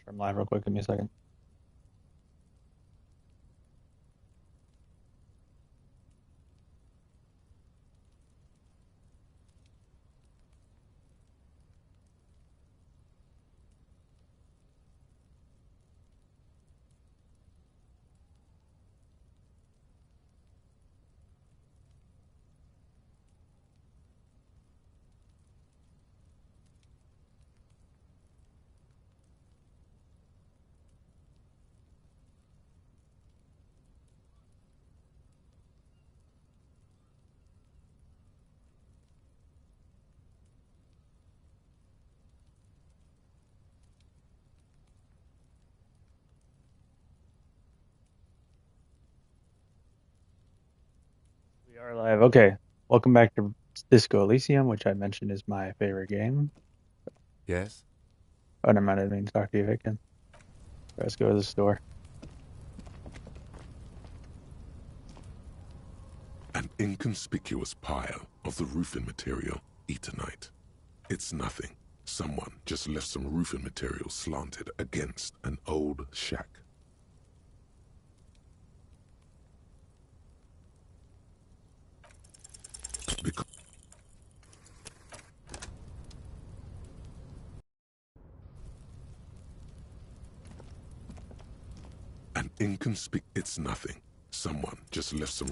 I'm live real quick. Give me a second. We are live. Okay. Welcome back to Disco Elysium, which I mentioned is my favorite game. Yes? Oh, never mind. I didn't mean to talk to you again. Let's go to the store. An inconspicuous pile of the roofing material, Eternite. It's nothing. Someone just left some roofing material slanted against an old shack. Because it's nothing. Someone just left some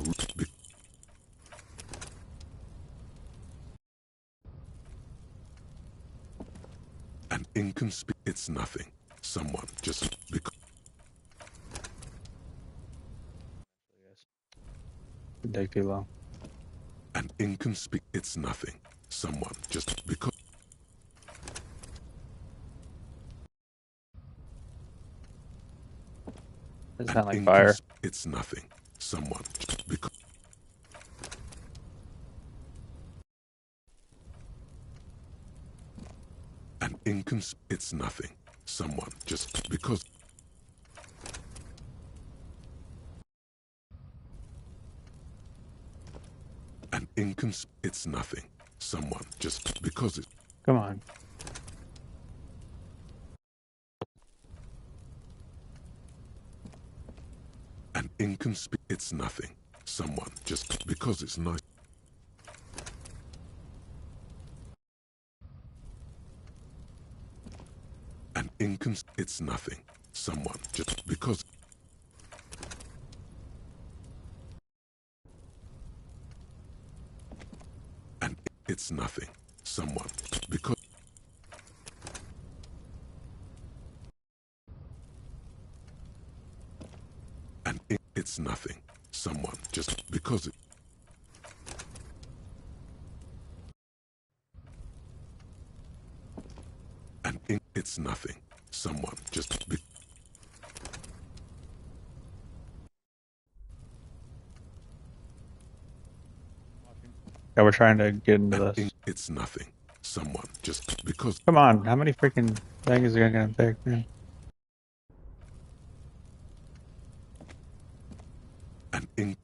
it's nothing. Someone just Didn't take too long. it's nothing. Someone just because Doesn't sound like fire. it's nothing. Someone just because it's nothing. Someone just because it's nothing. Someone just because it Come on. it's nothing. Someone just because it's nice. It's nothing. Someone just because it's nothing. Someone because it's nothing. Someone just because it's nothing. Someone just Yeah, we're trying to get into this. it's nothing. Someone just because Come on. How many freaking things are gonna take, man?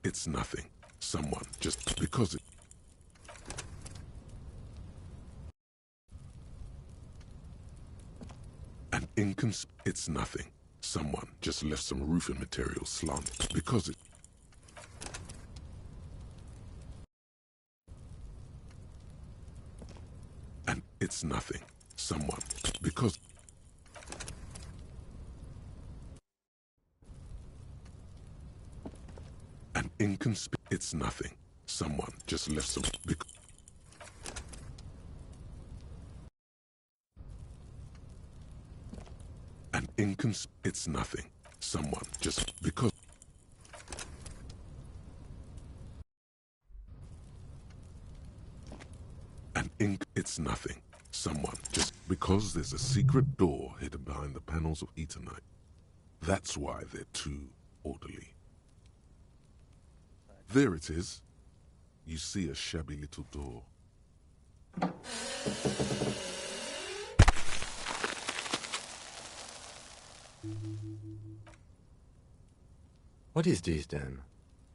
it's nothing. Someone just because it's nothing. Someone just left some roofing material slanted because it's nothing. Someone because it's nothing. Someone just left some it's nothing. Someone just because it's nothing. Someone just because there's a secret door hidden behind the panels of Eternite. That's why they're too orderly. There it is. You see a shabby little door. What is this, then?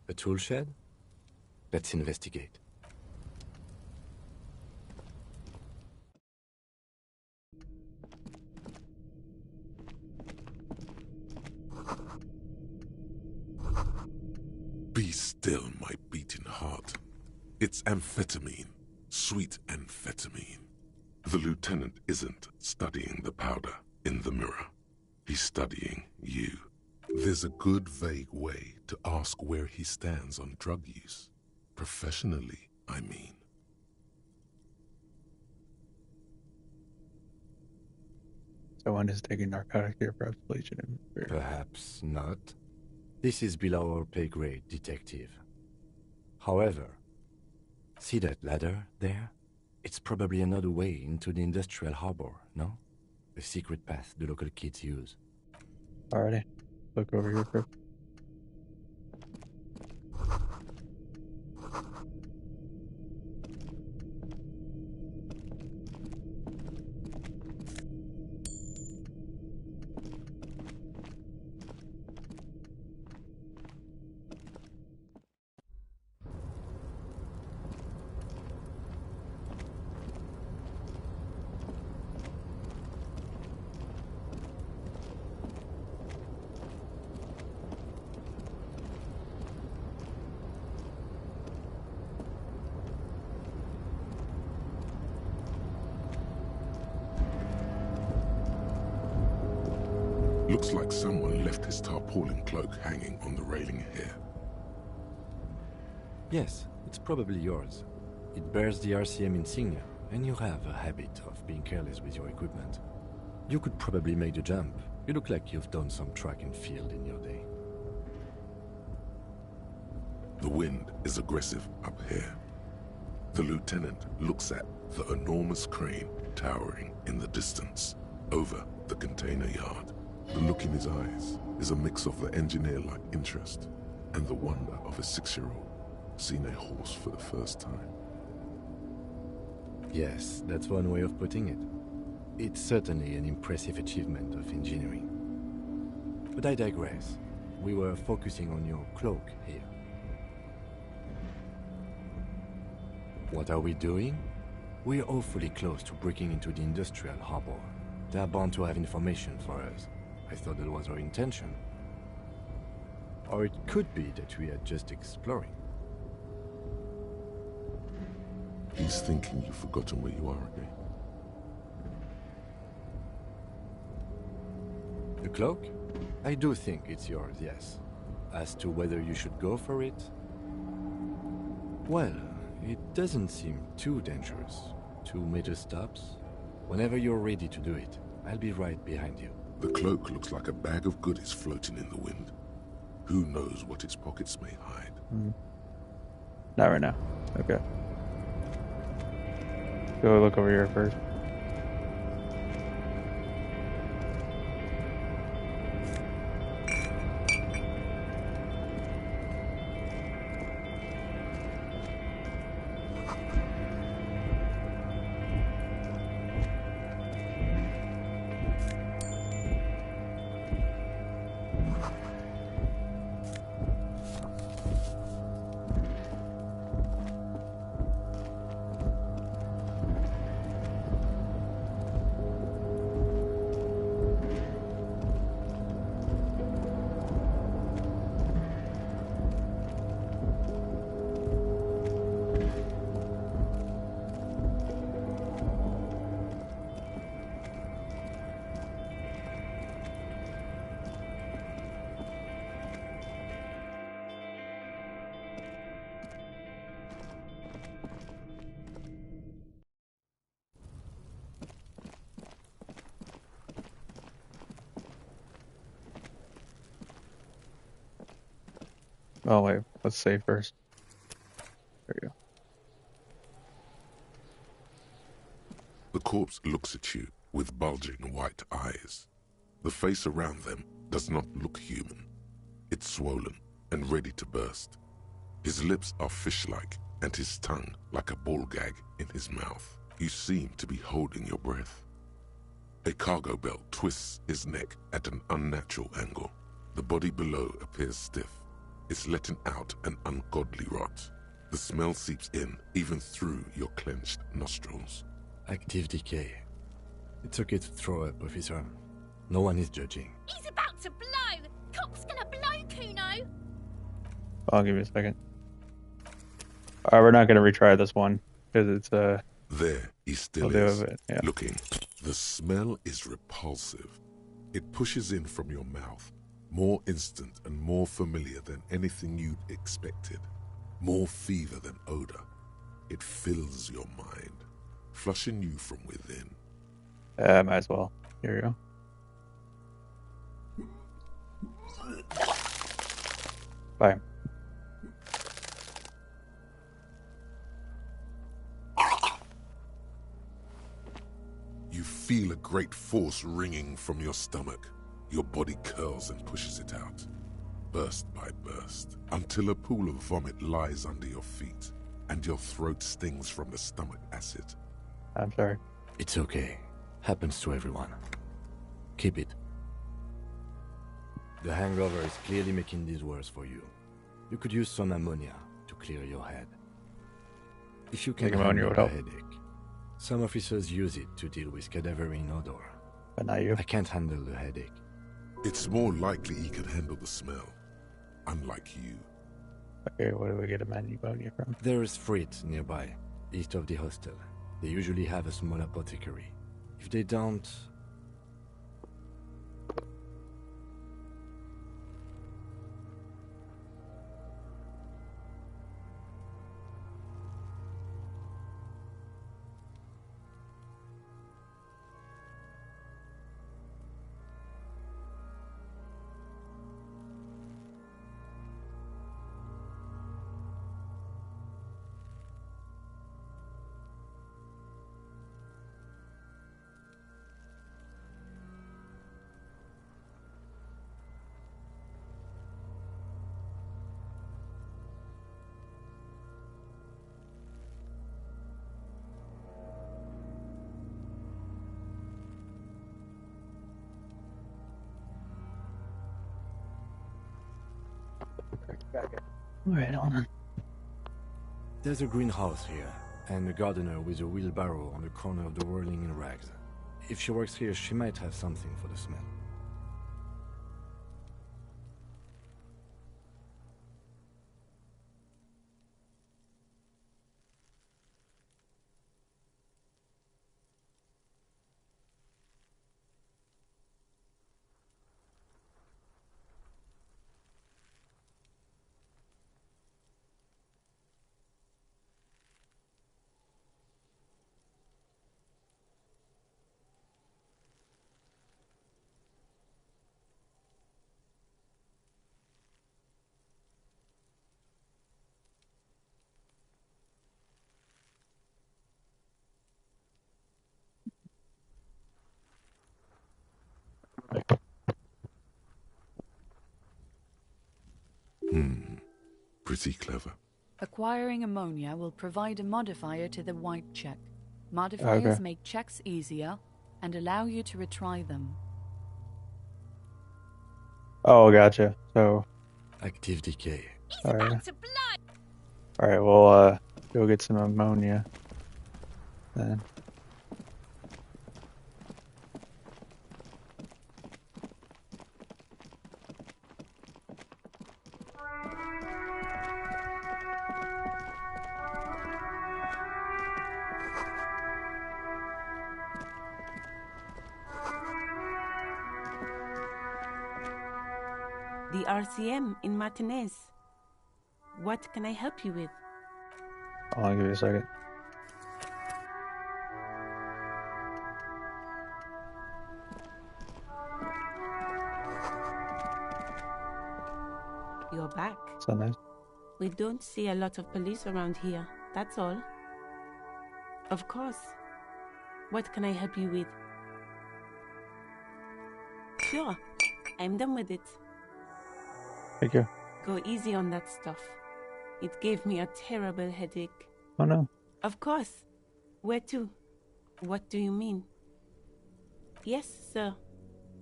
A tool shed? Let's investigate. It's amphetamine. Sweet amphetamine. The lieutenant isn't studying the powder in the mirror. He's studying you. There's a good, vague way to ask where he stands on drug use. Professionally, I mean. So one is taking narcotic here, perhaps bleaching him. Perhaps not. This is below our pay grade, detective. However, see that ladder there? It's probably another way into the industrial harbor, no? A secret path the local kids use. Alrighty. Look over here first. Looks like someone left his tarpaulin cloak hanging on the railing here. Yes, it's probably yours. It bears the RCM insignia, and you have a habit of being careless with your equipment. You could probably make the jump. You look like you've done some track and field in your day. The wind is aggressive up here. The lieutenant looks at the enormous crane towering in the distance, over the container yard. The look in his eyes is a mix of the engineer-like interest and the wonder of a 6-year-old seeing a horse for the first time. Yes, that's one way of putting it. It's certainly an impressive achievement of engineering. But I digress. We were focusing on your cloak here. What are we doing? We're awfully close to breaking into the industrial harbor. They're bound to have information for us. I thought that was our intention. Or it could be that we are just exploring. He's thinking you've forgotten where you are again. The cloak? I do think it's yours, yes. As to whether you should go for it? Well, it doesn't seem too dangerous. 2 meter stops. Whenever you're ready to do it, I'll be right behind you. The cloak looks like a bag of goodies floating in the wind. Who knows what its pockets may hide? Not right now. Okay. Go look over here first. Oh wait, let's save first. There you go. The corpse looks at you with bulging white eyes. The face around them does not look human. It's swollen and ready to burst. His lips are fish-like and his tongue like a ball gag in his mouth. You seem to be holding your breath. A cargo belt twists his neck at an unnatural angle. The body below appears stiff. It's letting out an ungodly rot. The smell seeps in even through your clenched nostrils. Active decay. It's okay to throw up, officer. No one is judging. He's about to blow! Cock's gonna blow, Kuno! I'll give you a second. We're not gonna retry this one because it's There he still we'll do is, it. Yeah. looking. The smell is repulsive. It pushes in from your mouth, more instant and more familiar than anything you'd expected. More fever than odor. It fills your mind, flushing you from within. Might as well. Here we go. Bye. You feel a great force ringing from your stomach. Your body curls and pushes it out, burst by burst, until a pool of vomit lies under your feet, and your throat stings from the stomach acid. I'm sorry. It's okay. Happens to everyone. Keep it. The hangover is clearly making this worse for you. You could use some ammonia to clear your head. If you can Think ammonia handle would the help. headache. Some officers use it to deal with cadaverine odor. But not you. I can't handle the headache. It's more likely he can handle the smell, unlike you. Okay, where do we get ammonia from? There is Frit nearby, east of the hostel. They usually have a small apothecary. If they don't... Alright, hold on. There's a greenhouse here, and a gardener with a wheelbarrow on the corner of the whirling in rags. If she works here, she might have something for the smell. Pretty clever. Acquiring ammonia will provide a modifier to the white check. Modifiers Okay. make checks easier and allow you to retry them. Oh, gotcha. So, Active decay. alright. Alright, we'll go get some ammonia then. The RCM in Martinez. What can I help you with? Hold on, give me a second. You're back. So nice. We don't see a lot of police around here, that's all. Of course. What can I help you with? Sure, I'm done with it. Thank you. Go easy on that stuff. It gave me a terrible headache. Oh no. Of course. Where to? What do you mean? Yes, sir.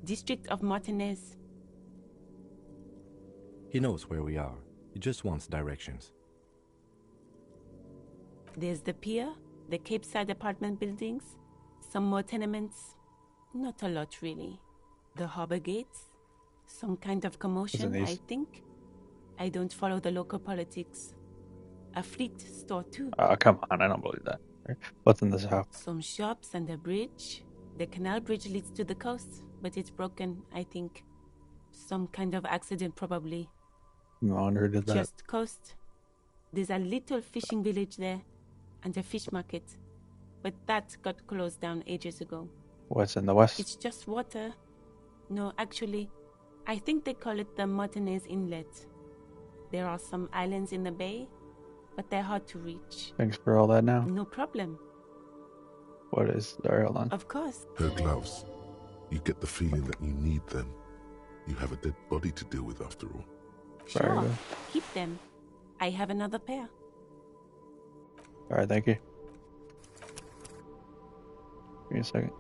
District of Martinez. He knows where we are. He just wants directions. There's the pier, the Cape Side apartment buildings, some more tenements. Not a lot, really. The harbor gates, some kind of commotion, these? I think. I don't follow the local politics. A fleet store too. Oh, come on, I don't believe that. What's in this house? Some shops and a bridge. The canal bridge leads to the coast, but it's broken, I think. Some kind of accident, probably. I wonder who did that. Just coast. There's a little fishing village there, and a fish market. But that got closed down ages ago. What's in the west? It's just water. No, actually, I think they call it the Martinez Inlet. There are some islands in the bay, but they're hard to reach. Thanks for all that now. No problem. What is... Sorry, hold on. Of course. Her gloves. You get the feeling that you need them. You have a dead body to deal with after all. Very Sure. good. Keep them. I have another pair. Alright, thank you. Give me a second.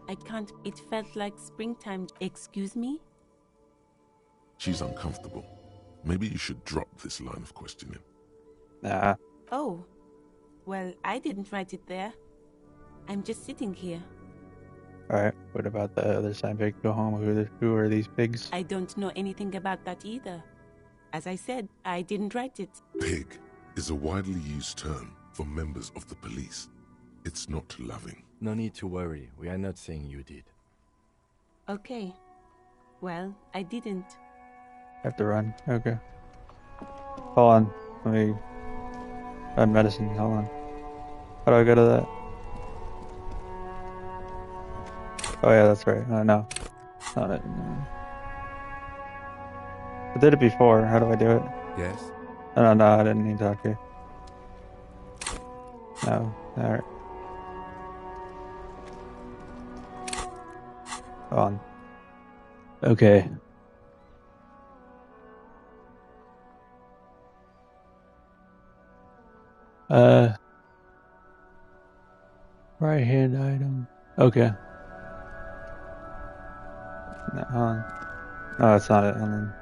I can't. It felt like springtime. Excuse me? She's uncomfortable. Maybe you should drop this line of questioning. Nah. Oh. Well, I didn't write it there. I'm just sitting here. Alright, what about the other side pig? Go home. Who are these pigs? I don't know anything about that either. As I said, I didn't write it. Pig is a widely used term for members of the police. It's not loving. No need to worry. We are not saying you did. Okay. Well, I didn't. Have to run. Okay. Hold on. Let me... I have medicine. Hold on. How do I go to that? Oh yeah, that's right. No. Not it. No. I did it before. How do I do it? Yes? No, I didn't need to talk to you. No. Alright. On. Okay. Right hand item. Okay. No, hold on. No, that's not it. Hold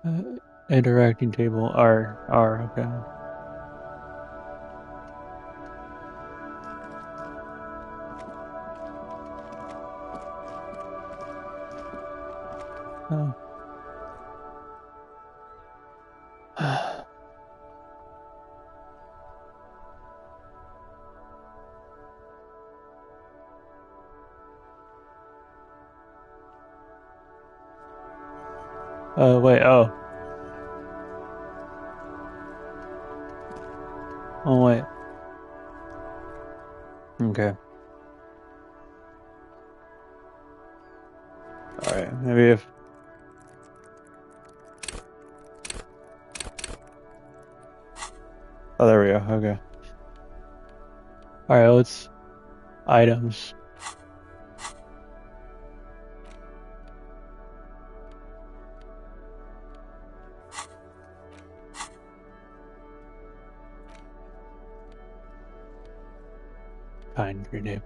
on. Interacting table. R. Okay. Oh. Wait, oh. Oh, wait. Okay. Alright, maybe if... Oh, there we go, okay. Alright, let's... Items. Pine grenade.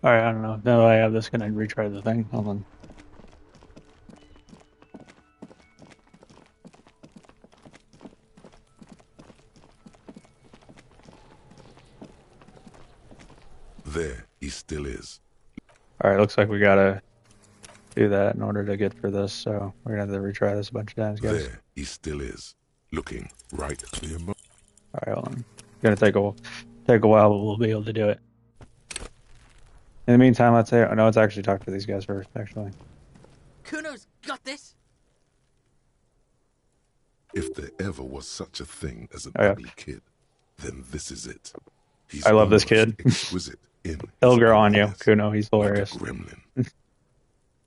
Alright, I don't know. Now that I have this, can I retry the thing? Hold on. There, he still is. Alright, looks like we gotta do that in order to get for this, so we're gonna have to retry this a bunch of times, guys. There, he still is. Looking right at the emo- Alright, hold on. It's gonna take a while, but we'll be able to do it. In the meantime, let's actually talk to these guys first, actually. Kuno's got this. If there ever was such a thing as an Oh, yeah. ugly kid, then this is it. He's I love this almost kid. exquisite in He'll his grow on you, ugliness, Kuno. He's like a hilarious. gremlin.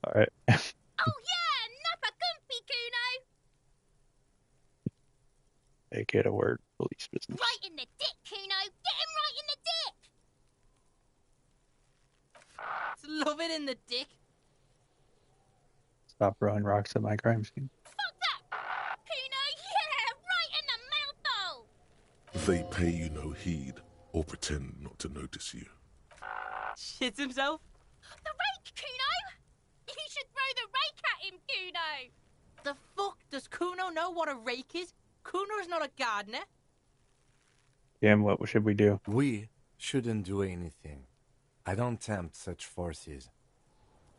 Alright. Oh yeah, Nappa Gumpy Kuno. Make it a word. Police business. Right in the dick, Kuno. Get him right in the dick. Love it in the dick. Stop throwing rocks at my crime scene. Fuck that. They pay you no heed or pretend not to notice you. Shits himself. The rake, Kuno! You should throw the rake at him, Kuno! The fuck does Kuno know what a rake is? Kuno's not a gardener. Jim, what should we do? We shouldn't do anything. I don't tempt such forces.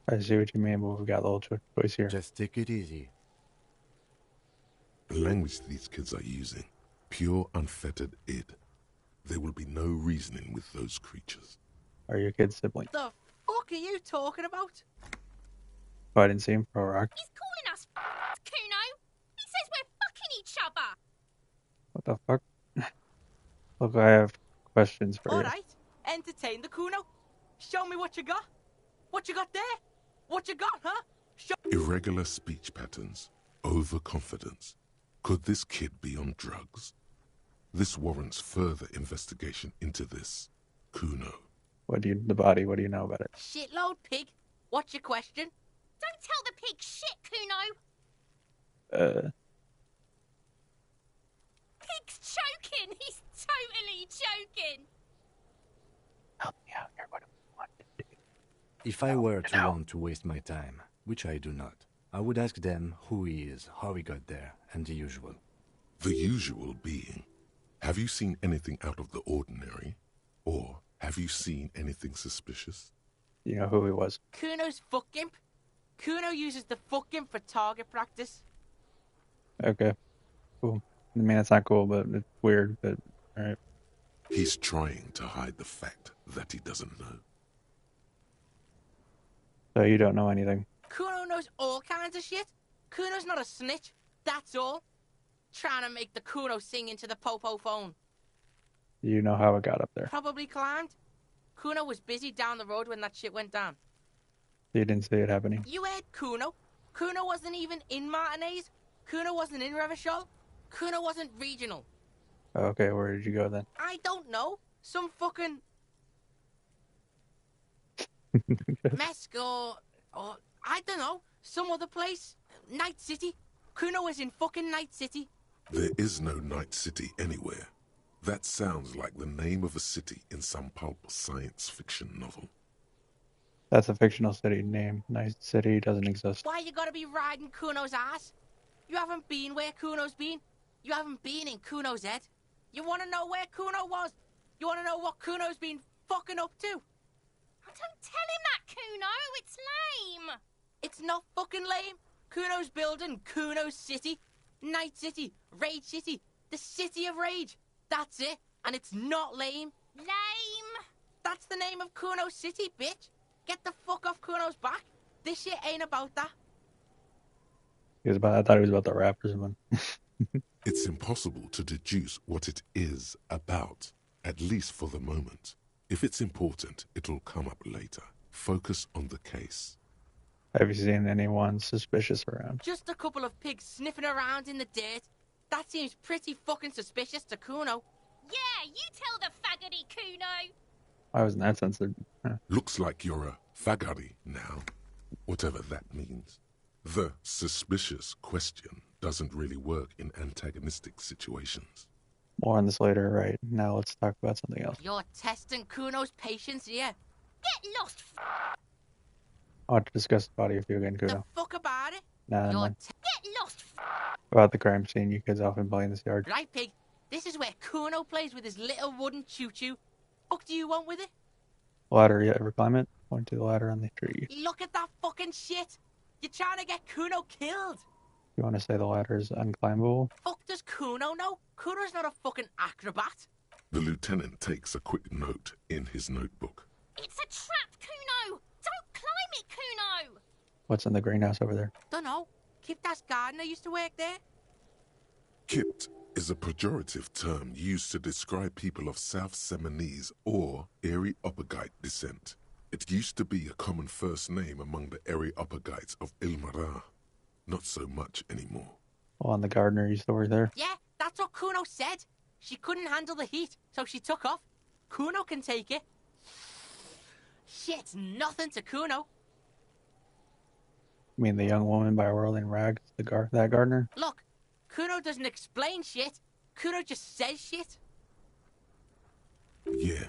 I see what you mean, but we've got little choice here. Just take it easy. The language these kids are using, pure unfettered id. There will be no reasoning with those creatures. Are your kids siblings? The fuck are you talking about? Oh, I didn't see him. Pro rock. He's calling us Kuno! He says we're fucking each other! What the fuck? Look, I have questions for you. Alright, entertain the Kuno. Show me what you got. What you got there? What you got, huh? Irregular speech patterns, overconfidence. Could this kid be on drugs? This warrants further investigation into this. Kuno. What do you know about it? Shitload pig. What's your question? Don't tell the pig shit, Kuno! Pig's choking! He's totally choking! Help me out here. What do we want to do? If I were to want to waste my time, which I do not, I would ask them who he is, how he got there, and the usual. The usual being, have you seen anything out of the ordinary? Or have you seen anything suspicious? You know who he was. Kuno's fuck imp. Kuno uses the fuck imp for target practice. Okay, cool. I mean, it's not cool, but it's weird, but alright. He's trying to hide the fact that he doesn't know. So you don't know anything. Kuno knows all kinds of shit. Kuno's not a snitch, that's all. Trying to make the Kuno sing into the popo phone. You know how it got up there. Probably climbed. Kuno was busy down the road when that shit went down. You didn't see it happening. You heard Kuno. Kuno wasn't even in Martinez. Kuno wasn't in Revachol. Kuno wasn't regional. Okay, where did you go then? I don't know. Some fucking Mesk or I don't know. Some other place. Night City. Kuno was in fucking Night City. There is no Night City anywhere. That sounds like the name of a city in some pulp science fiction novel. That's a fictional city name. Nice City doesn't exist. Why you gotta be riding Kuno's ass? You haven't been where Kuno's been. You haven't been in Kuno's head. You wanna know where Kuno was? You wanna know what Kuno's been fucking up to? Oh, don't tell him that, Kuno! It's lame! It's not fucking lame. Kuno's building Kuno's City. Night City. Rage City. The City of Rage. That's it. And it's not lame. Lame! That's the name of Kuno's City, bitch. Get the fuck off Kuno's back. This shit ain't about that. I thought he was about the rap or something. It's impossible to deduce what it is about, at least for the moment. If it's important, it'll come up later. Focus on the case. Have you seen anyone suspicious around? Just a couple of pigs sniffing around in the dirt. That seems pretty fucking suspicious to Kuno. Yeah, you tell the faggoty, Kuno! Why wasn't that censored? Huh. Looks like you're a fagari now, whatever that means. The suspicious question doesn't really work in antagonistic situations. More on this later, right? Now let's talk about something else. You're testing Kuno's patience here. Get lost, I want to discuss the body of you again, The Kuno. fuck about it? Nah, never You're mind. Get lost, About the crime scene, you kids often play in this yard. right, pig. This is where Kuno plays with his little wooden choo-choo. Fuck do you want with it? Ladder, you ever climb it? Point to the ladder on the tree. Look at that fucking shit. You're trying to get Kuno killed. You want to say the ladder is unclimbable? Fuck does Kuno know? Kuno's not a fucking acrobat. The lieutenant takes a quick note in his notebook. It's a trap, Kuno! Don't climb it, Kuno! What's in the greenhouse over there? Dunno. Kiptas gardener used to work there. Kipt is a pejorative term used to describe people of South Seminese or Areopagite descent. It used to be a common first name among the Areopagites of Ilmara. Not so much anymore. Well, and the gardener used to work there. Yeah, that's what Kuno said. She couldn't handle the heat, so she took off. Kuno can take it. Shit's nothing to Kuno. You mean the young woman by whirling rags, that gardener? Look, Kuno doesn't explain shit. Kuno just says shit. Yeah,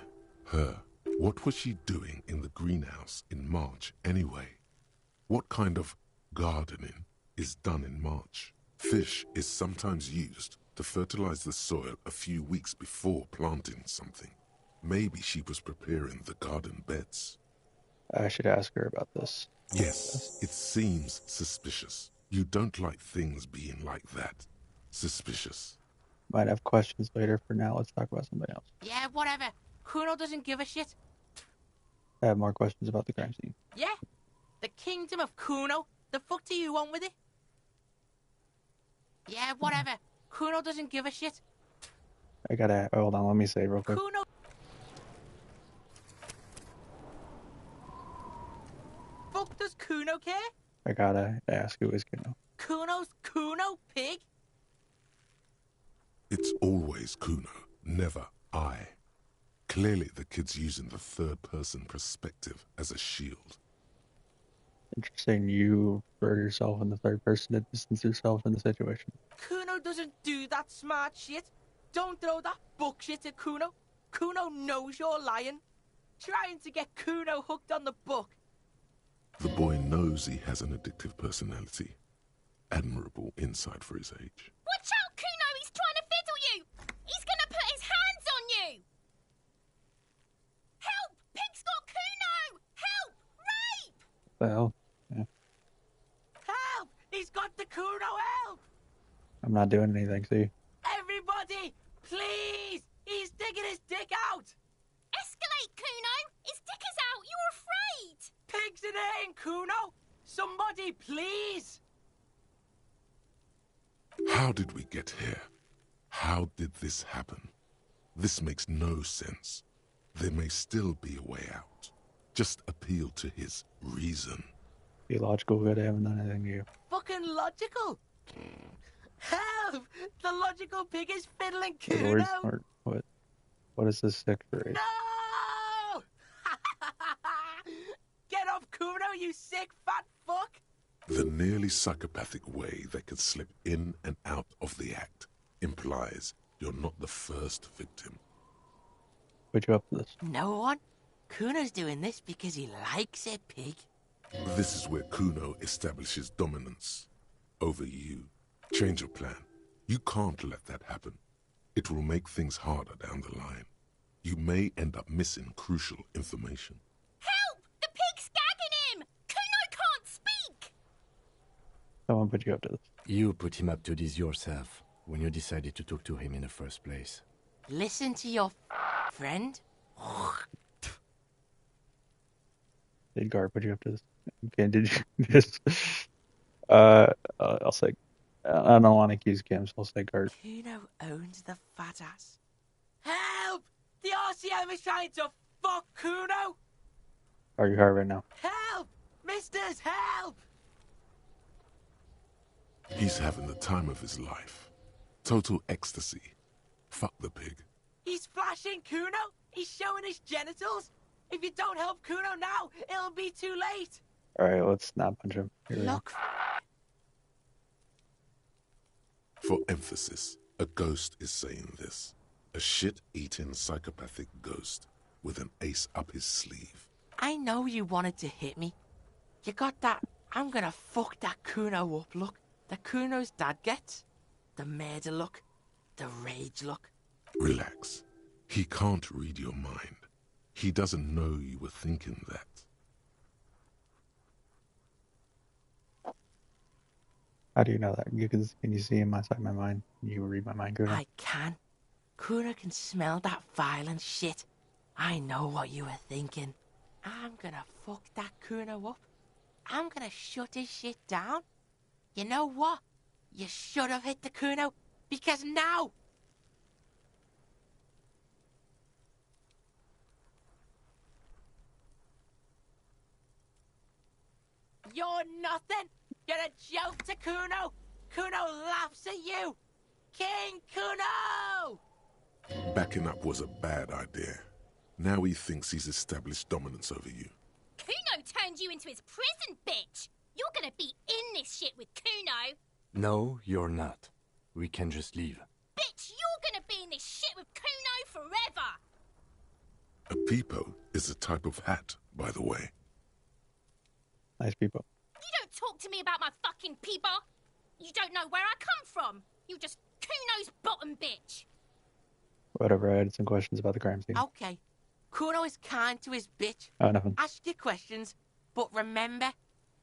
her. What was she doing in the greenhouse in March anyway? What kind of gardening is done in March? Fish is sometimes used to fertilize the soil a few weeks before planting something. Maybe she was preparing the garden beds. I should ask her about this. Yes, it seems suspicious. You don't like things being like that. Suspicious. Might have questions later. For now, let's talk about something else. Yeah, whatever. Kuno doesn't give a shit. I have more questions about the crime scene. Yeah? The kingdom of Kuno? The fuck do you want with it? Yeah, whatever. Kuno doesn't give a shit. I gotta hold on. Let me say real quick. Kuno. Fuck does Kuno care? I gotta ask who is Kuno. Kuno's Kuno, pig? It's always Kuno, never I. Clearly the kid's using the third-person perspective as a shield. Interesting. You refer yourself in the third person to distance yourself in the situation. Kuno doesn't do that smart shit. Don't throw that book shit at Kuno. Kuno knows you're lying. Trying to get Kuno hooked on the book. The boy knows he has an addictive personality. Admirable insight for his age. Watch out, Kuno! He's trying to fiddle you! He's gonna put his hands on you! Help! Pig's got Kuno! Help! Rape! Well, Help! He's got the Kuno, help! I'm not doing anything. See, Everybody, please! He's digging his dick out! Escalate, Kuno! His dick is out! You're afraid! Pig's in here, Kuno! Somebody, please! How did we get here? How did this happen? This makes no sense. There may still be a way out. Just appeal to his reason. be logical. Good. I haven't done anything to you. Fucking logical! Help! The logical pig is fiddling Good Lord, Kuno! smart. What is this sick for? No! Get off Kuno, you sick fat fuck! The nearly psychopathic way they can slip in and out of the act implies you're not the first victim. Put you up to this. No one? Kuno's doing this because he likes it, pig. This is where Kuno establishes dominance over you. Change your plan. You can't let that happen. It will make things harder down the line. You may end up missing crucial information. Help! The pig's gagging him! Kuno can't speak! Someone put you up to this. You put him up to this yourself when you decided to talk to him in the first place. Listen to your friend. Did Gar put you up to this? Okay, did you just? I'll say. I don't want to accuse Kim, so I'll say Gar. Kuno owns the fat ass. Help! The RCM is trying to fuck Kuno! Are you hard right now? Help! Misters, help! He's having the time of his life. Total ecstasy. Fuck the pig. He's flashing Kuno! He's showing his genitals! If you don't help Kuno now, it'll be too late! All right, let's not punch him. Here we go. Look, For emphasis, a ghost is saying this. A shit-eating psychopathic ghost with an ace up his sleeve. I know you wanted to hit me. You got that I'm gonna fuck that Kuno up look that Kuno's dad gets. The murder look. The rage look. Relax. He can't read your mind. He doesn't know you were thinking that. How do you know that? Can you see inside my mind? Can you read my mind, Kuno? I can. Kuno can smell that violent shit. I know what you were thinking. I'm gonna fuck that Kuno up. I'm gonna shut his shit down. You know what? You should have hit the Kuno, because now... You're nothing. You're a joke to Kuno. Kuno laughs at you. King Kuno! Backing up was a bad idea. Now he thinks he's established dominance over you. Kuno turned you into his prison, bitch! You're gonna be in this shit with Kuno! No, you're not. We can just leave. Bitch, you're gonna be in this shit with Kuno forever! A peepo is a type of hat, by the way. Nice people. You don't talk to me about my fucking peeper. You don't know where I come from. You just Kuno's bottom bitch. Whatever, I had some questions about the crime scene. Okay. Kuno is kind to his bitch. Oh, nothing. Ask your questions, but remember,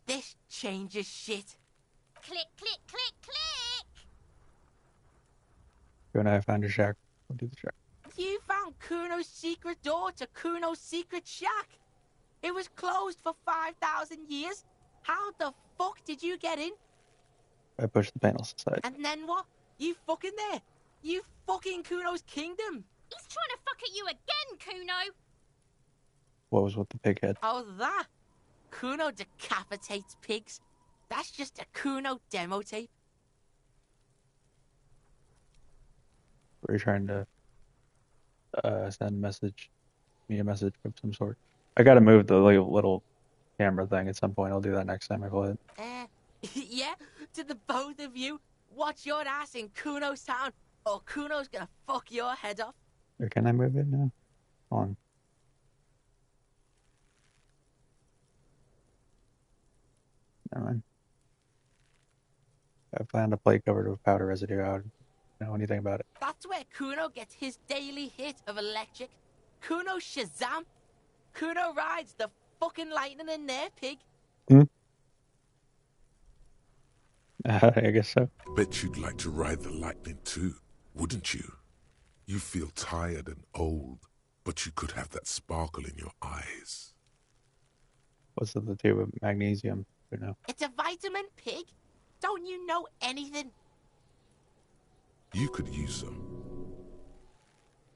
this changes shit. Click, click, click, click. You and I found your shack. We'll do the shack. You found Kuno's secret door to Kuno's secret shack. It was closed for 5,000 years. How the fuck did you get in? I pushed the panels aside. And then what? You fucking there. You fucking Kuno's kingdom. He's trying to fuck at you again, Kuno. What was with the pig head? Oh, that? Kuno decapitates pigs. That's just a Kuno demo tape. Were you trying to send me a message of some sort? I gotta move the little camera thing at some point. I'll do that next time I play it. Yeah, to the both of you, watch your ass in Kuno's town, or Kuno's gonna fuck your head off. Or can I move it now? Hold on. Never mind. I found a plate covered with powder residue. I don't know anything about it. That's where Kuno gets his daily hit of electric. Kuno Shazam. Kuno rides the fucking lightning in there, pig. I guess so. Bet you'd like to ride the lightning too, wouldn't you? You feel tired and old, but you could have that sparkle in your eyes. What's the tube of magnesium? You know. It's a vitamin, pig. Don't you know anything? You could use some.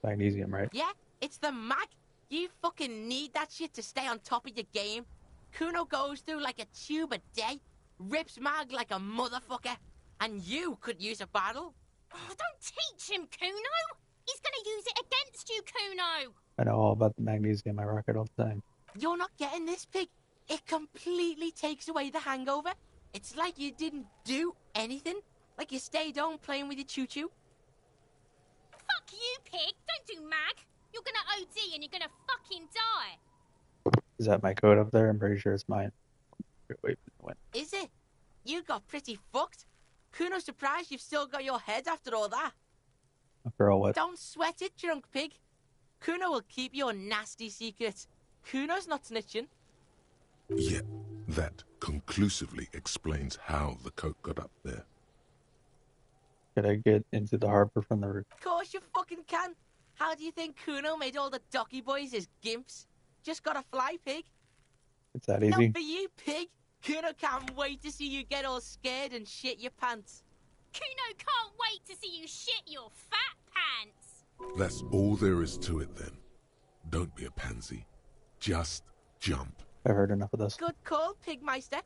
Magnesium, right? Yeah, it's the mag. You fucking need that shit to stay on top of your game. Kuno goes through like a tube a day, rips mag like a motherfucker, and you could use a bottle. Oh, don't teach him, Kuno. He's gonna use it against you, Kuno. I know all about the magnesium. I rock it all the time. You're not getting this, pig. It completely takes away the hangover. It's like you didn't do anything. Like you stayed home playing with your choo-choo. Fuck you, pig. Don't do mag. You're gonna OD and you're gonna fucking die. Is that my code up there? I'm pretty sure it's mine. Wait, what? Is it? You got pretty fucked. Kuno's surprised you've still got your head after all that. After all, what? Don't sweat it, drunk pig. Kuno will keep your nasty secrets. Kuno's not snitching. Yet, that conclusively explains how the coke got up there. Could I get into the harbor from the roof? Of course you fucking can. How do you think Kuno made all the docky boys his gimps? Just gotta fly, pig. It's that easy. Not for you, pig. Kuno can't wait to see you get all scared and shit your pants. Kuno can't wait to see you shit your fat pants. That's all there is to it then. Don't be a pansy. Just jump. I've heard enough of this. Good call, Pigmeister.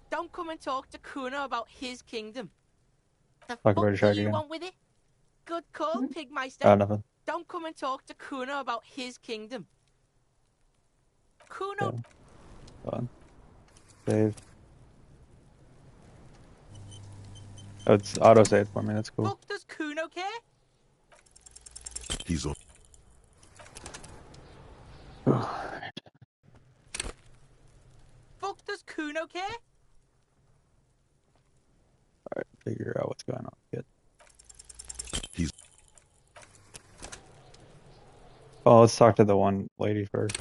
Don't come and talk to Kuno about his kingdom. The Talk fuck about a shark do you again. want with it? Good call, Pigmeister. Oh, nothing. Don't come and talk to Kuno about his kingdom. Kuno... Okay. Hold on. Save. Oh, it's auto-saved for me. That's cool. Fuck does Kuno care? He's on. Fuck does Kuno care? Alright, figure out what's going on. Good. He's. Well, let's talk to the one lady first.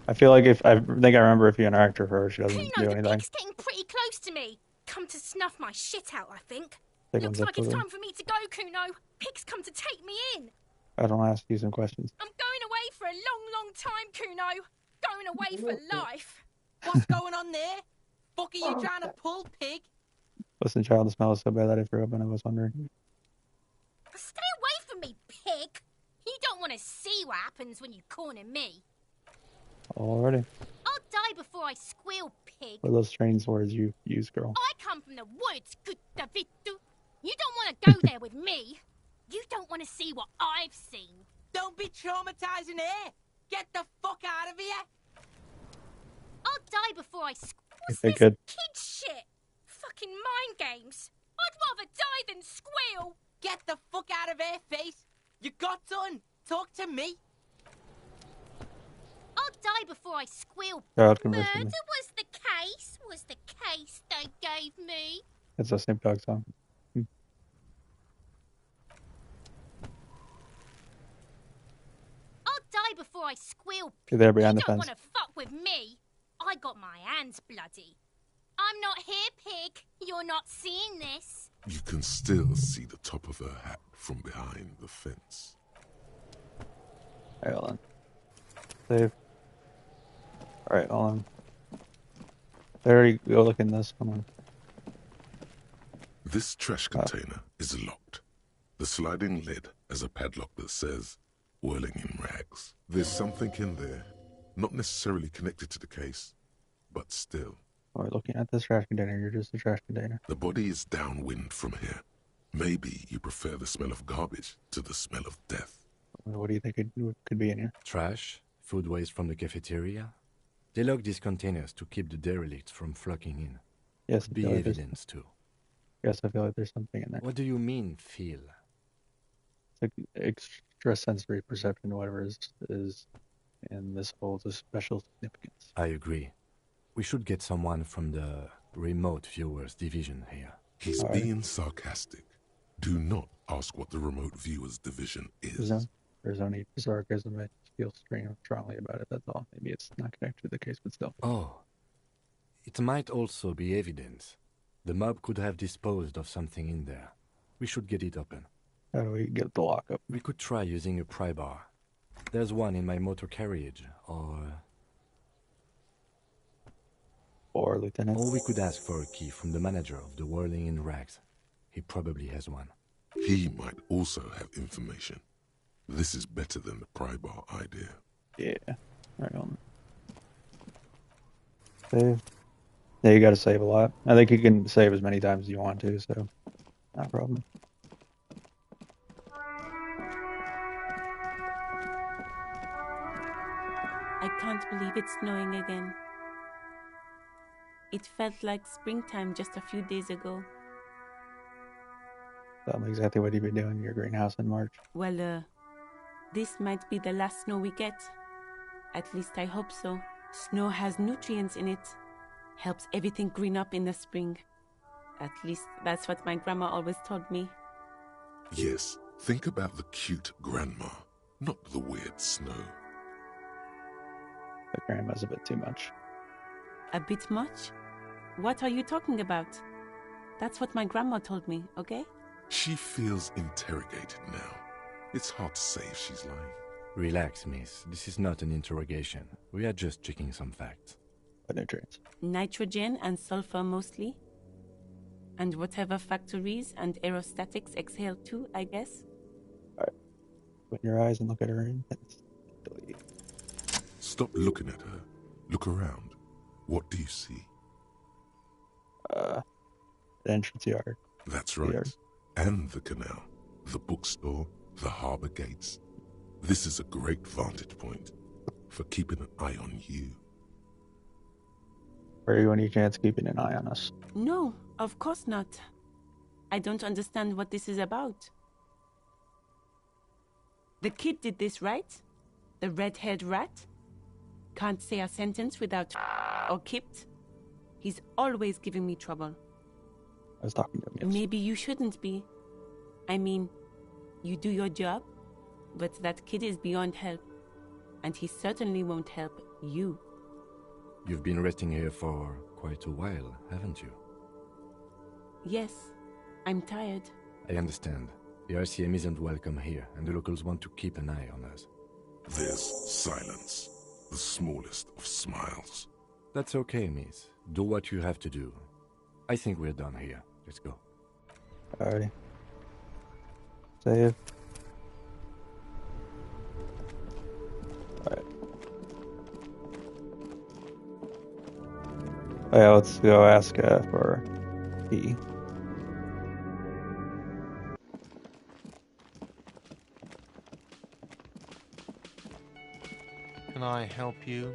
I feel like I remember if you interact with her, she doesn't Kuno, do the anything. pig's getting pretty close to me. Come to snuff my shit out, I think. Take Looks one like zip it's with her. time for me to go, Kuno. Pig's come to take me in. I don't ask you some questions. I'm going away for a long, long time, Kuno. Going away for life. What's going on there? Fuck are you trying to pull, pig? Listen, child, the smell is so bad that I threw up and I was wondering. Stay away from me, pig. You don't want to see what happens when you corner me. Already. I'll die before I squeal, pig. What are those strange words you use, girl? I come from the woods, good Davidu. You don't want to go there with me. You don't want to see what I've seen. Don't be traumatizing here. Get the fuck out of here. I'll die before I What's they this could. kid shit? Fucking mind games. I'd rather die than squeal. Get the fuck out of here, face! You got done! Talk to me! I'll die before I squeal. Child Murder conversion. was the case they gave me. It's a Snoop Dogg song. I'll die before I squeal. You're there You behind the don't fence. want to fuck with me. I got my hands bloody. I'm not here, pig. You're not seeing this. You can still see the top of her hat from behind the fence. Alright, hold on. Save. Alright, hold on. There you go, look in this. Come on. This trash container is locked. The sliding lid has a padlock that says, "Whirling in rags." There's something in there, not necessarily connected to the case, but still. We're looking at this trash container. You're just a trash container. The body is downwind from here. Maybe you prefer the smell of garbage to the smell of death. What do you think could be in here? Trash, food waste from the cafeteria. They lock these containers to keep the derelicts from flocking in. Yes, Could be evidence too. Yes, I feel like there's something in there. What do you mean, feel? It's like extrasensory perception, whatever is in this holds a special significance. I agree. We should get someone from the remote viewers division here. He's being sarcastic. Do not ask what the remote viewers division is. There's only sarcasm. I feel strongly about it. That's all. Maybe it's not connected to the case, but still. Oh. It might also be evidence. The mob could have disposed of something in there. We should get it open. How do we get the lock up? We could try using a pry bar. There's one in my motor carriage, Or Lieutenant. Or we could ask for a key from the manager of the Whirling in Rags. He probably has one. He might also have information. This is better than the pry bar idea. Yeah. Right on. Save. Yeah, you gotta save a lot. I think you can save as many times as you want to, so not a problem. I can't believe it's snowing again. It felt like springtime just a few days ago. Tell me exactly what you've been doing in your greenhouse in March. Well, this might be the last snow we get. At least I hope so. Snow has nutrients in it. Helps everything green up in the spring. At least that's what my grandma always told me. Yes, think about the cute grandma, not the weird snow. But grandma's a bit too much. A bit much? What are you talking about? That's what my grandma told me, okay? She feels interrogated now. It's hard to say if she's lying. Relax, miss. This is not an interrogation. We are just checking some facts. But nutrients. Nitrogen and sulfur mostly. And whatever factories and aerostatics exhale too, I guess. Alright. Open your eyes and look at her intensely. Stop looking at her. Look around. What do you see? The entrance yard. That's right. Yard. And the canal, the bookstore, the harbor gates. This is a great vantage point for keeping an eye on you. Are you any chance keeping an eye on us? No, of course not. I don't understand what this is about. The kid did this, right? The red-haired rat? Can't say a sentence without or kipped. He's always giving me trouble. I was talking to him, yes. Maybe you shouldn't be. I mean, you do your job, but that kid is beyond help. And he certainly won't help you. You've been resting here for quite a while, haven't you? Yes, I'm tired. I understand. The RCM isn't welcome here, and the locals want to keep an eye on us. There's silence, the smallest of smiles. That's okay, miss. Do what you have to do. I think we're done here. Let's go. Alrighty. Save. Alright. Oh yeah, let's go ask for key. Can I help you?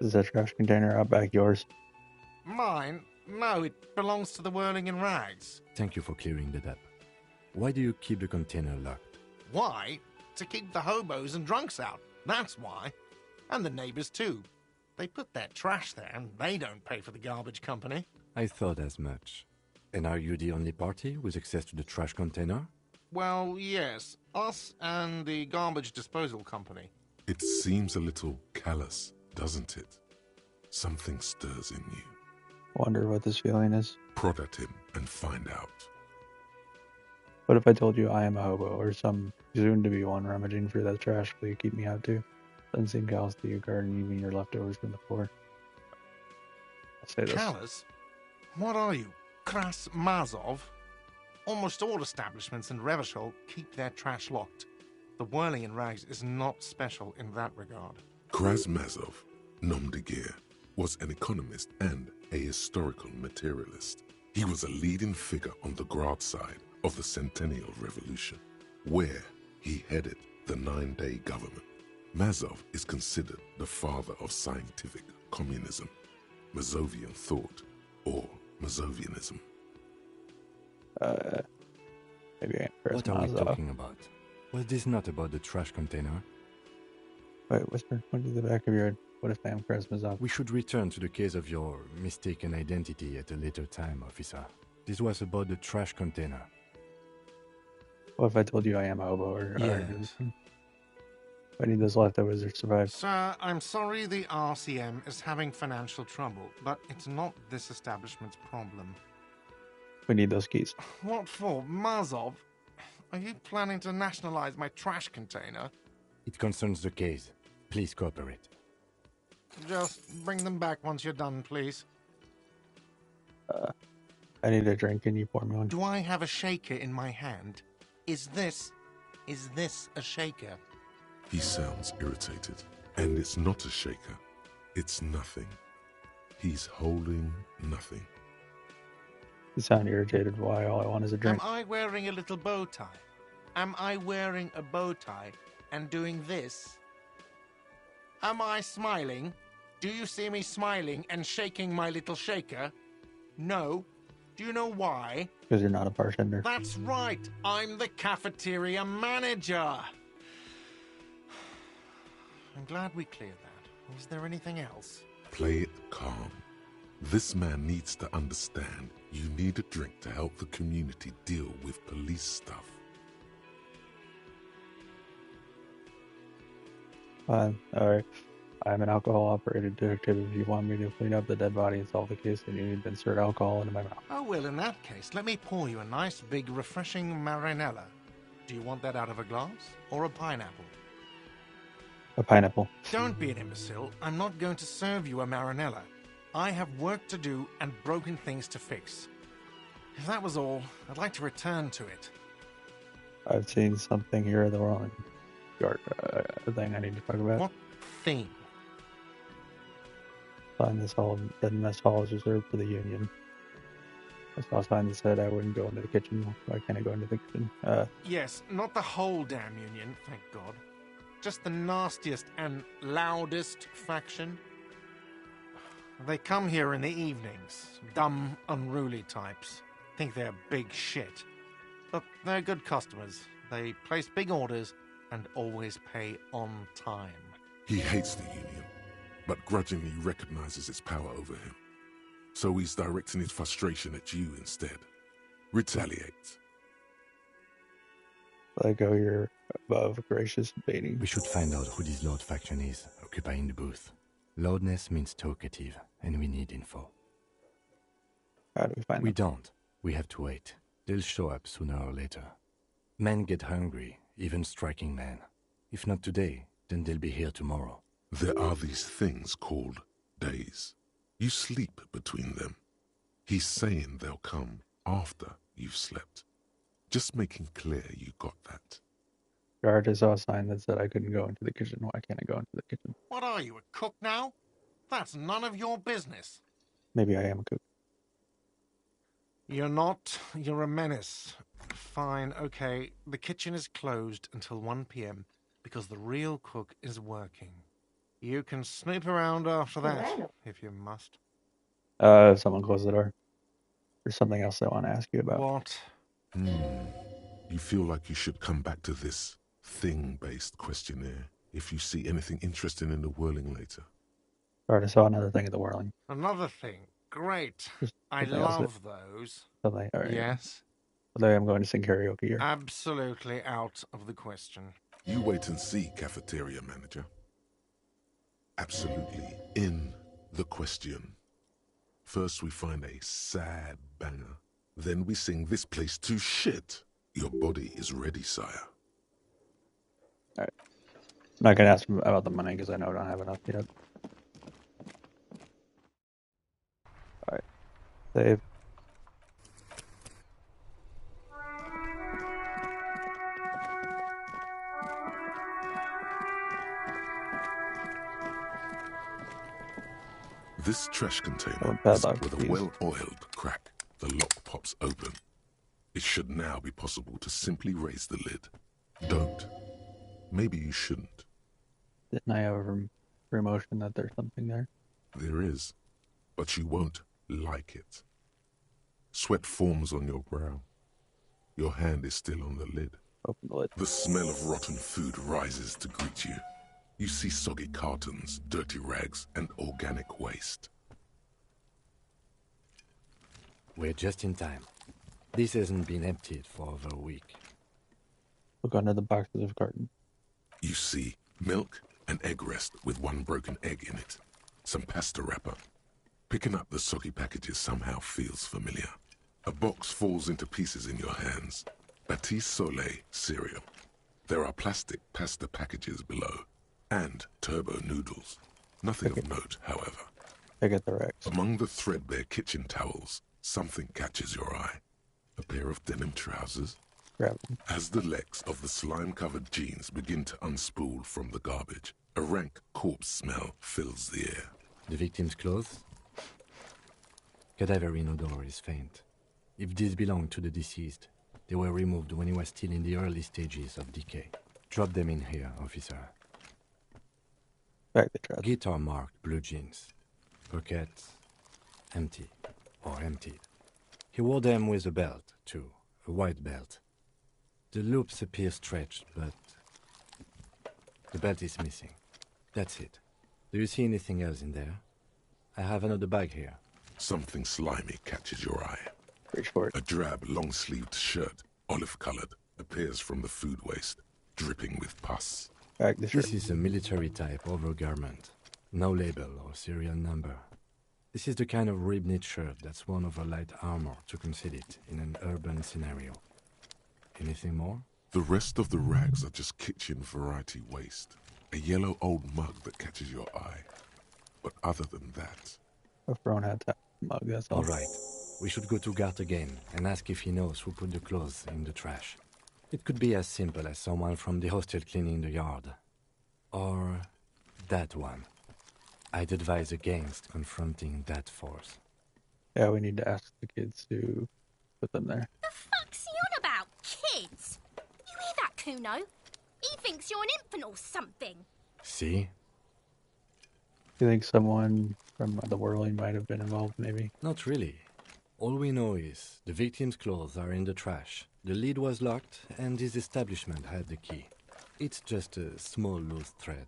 Is that trash container out back yours? Mine? No, it belongs to the Whirling in Rags. Thank you for clearing that up. Why do you keep the container locked? Why? To keep the hobos and drunks out. That's why. And the neighbors too. They put their trash there and they don't pay for the garbage company. I thought as much. And are you the only party with access to the trash container? Well, yes. Us and the garbage disposal company. It seems a little callous, doesn't it? Something stirs in you. Wonder what this feeling is. Prod at him and find out. What if I told you I am a hobo, or some soon-to-be one rummaging through that trash will you keep me out too? Doesn't seem callous to you, guarding even your leftovers from the floor. I'll say this. Callous? What are you, Kras Mazov? Almost all establishments in Revachol keep their trash locked. The whirling in rags is not special in that regard. Krasmazov, nom de guerre, was an economist and a historical materialist. He was a leading figure on the Grad side of the Centennial Revolution, where he headed the 9-day government. Mazov is considered the father of scientific communism, Mazovian thought, or Mazovianism. Maybe I am What are we talking about? Was this not about the trash container? Wait, whisper. What is the back of your head? What if I am Krasmazov? We should return to the case of your mistaken identity at a later time, officer. This was about the trash container. What if I told you I am a hobo, or Yes. I need those leftovers to survive? Sir, I'm sorry the RCM is having financial trouble, but it's not this establishment's problem. We need those keys. What for? Mazov? Are you planning to nationalize my trash container? It concerns the case. Please cooperate. Just bring them back once you're done, please. I need a drink. Can you pour me one? Do I have a shaker in my hand? Is this a shaker? He sounds irritated, and it's not a shaker. It's nothing. He's holding nothing. You sound irritated. Why? All I want is a drink. Am I wearing a little bow tie? Am I wearing a bow tie and doing this? Am I smiling? Do you see me smiling and shaking my little shaker? No. Do you know why? Because you're not a bartender. That's right. I'm the cafeteria manager. I'm glad we cleared that. Is there anything else? Play it calm. This man needs to understand you need a drink to help the community deal with police stuff. Fine. Alright. I'm an alcohol-operated detective. If you want me to clean up the dead body and solve the case, then you need to insert alcohol into my mouth. Oh, well, in that case, let me pour you a nice, big, refreshing marinella. Do you want that out of a glass or a pineapple? A pineapple. Don't be an imbecile. I'm not going to serve you a marinella. I have work to do and broken things to fix. If that was all, I'd like to return to it. I've seen something here, the wrong yard thing I need to talk about. What thing? Sign this hall, the mess hall is reserved for the union. I saw a sign that said I wouldn't go into the kitchen. Why can't I go into the kitchen? Yes, not the whole damn union, thank God. Just the nastiest and loudest faction. They come here in the evenings. Dumb, unruly types. Think they're big shit. But they're good customers. They place big orders and always pay on time. He hates the union, but grudgingly recognizes its power over him. So he's directing his frustration at you instead. Retaliate. Let go your above gracious baiting. We should find out who this Lord faction is, occupying the booth. Loudness means talkative, and we need info. How do we find We them? don't. We have to wait. They'll show up sooner or later. Men get hungry, even striking men. If not today, then they'll be here tomorrow. There are these things called days. You sleep between them. He's saying they'll come after you've slept. Just making clear you got that. Guard, I saw a sign that said I couldn't go into the kitchen. Why can't I go into the kitchen? What are you, a cook now? That's none of your business. Maybe I am a cook. You're not. You're a menace. Fine, okay. The kitchen is closed until 1 p.m. because the real cook is working. You can snoop around after that, if you must. Someone close the door. There's something else I want to ask you about. What? You feel like you should come back to this thing-based questionnaire if you see anything interesting in the whirling later. Alright, I saw another thing at the whirling. Another thing. Great. Just I something else. love those. Alright. Yes? Today I'm going to sing karaoke here. Absolutely out of the question. You wait and see, cafeteria manager. Absolutely in the question. First we find a sad banger. Then we sing this place to shit. Your body is ready, sire. Alright. I'm not going to ask him about the money because I know I don't have enough yet. Alright. Save. This trash container is padlock, with please. a well-oiled crack. The lock pops open. It should now be possible to simply raise the lid. Don't. Maybe you shouldn't. Didn't I have a emotion that there's something there? There is, but you won't like it. Sweat forms on your brow. Your hand is still on the lid. Open the lid. The smell of rotten food rises to greet you. You see soggy cartons, dirty rags, and organic waste. We're just in time. This hasn't been emptied for over a week. Look under the boxes of carton. You see milk and egg rest with one broken egg in it. Some pasta wrapper. Picking up the soggy packages somehow feels familiar. A box falls into pieces in your hands. Batiste Soleil cereal. There are plastic pasta packages below. And turbo noodles. Nothing of note, however. I get the Rex. Among the threadbare kitchen towels, something catches your eye. A pair of denim trousers. Grab them. As the legs of the slime-covered jeans begin to unspool from the garbage, a rank corpse smell fills the air. The victim's clothes? Cadaverine odor is faint. If these belong to the deceased, they were removed when he was still in the early stages of decay. Drop them in here, officer. Back the trousers. Guitar marked blue jeans. Pockets empty or emptied. He wore them with a belt, too. A white belt. The loops appear stretched, but the belt is missing. That's it. Do you see anything else in there? I have another bag here. Something slimy catches your eye. Reach for it. A drab, long-sleeved shirt, olive-colored, appears from the food waste, dripping with pus. Back the shirt. This is a military-type overgarment. No label or serial number. This is the kind of rib-knit shirt that's worn over light armor to conceal it in an urban scenario. Anything more? The rest of the rags are just kitchen variety waste. A yellow old mug that catches your eye. But other than that... A thrown hat mug, that's all. All right. We should go to Gart again and ask if he knows who put the clothes in the trash. It could be as simple as someone from the hostel cleaning the yard. Or that one. I'd advise against confronting that force. Yeah, we need to ask the kids to put them there. The fuck's he on about, kids? You hear that, Kuno? He thinks you're an infant or something. See? You think someone from the whirling might have been involved, maybe? Not really. All we know is the victim's clothes are in the trash. The lid was locked, and his establishment had the key. It's just a small loose thread.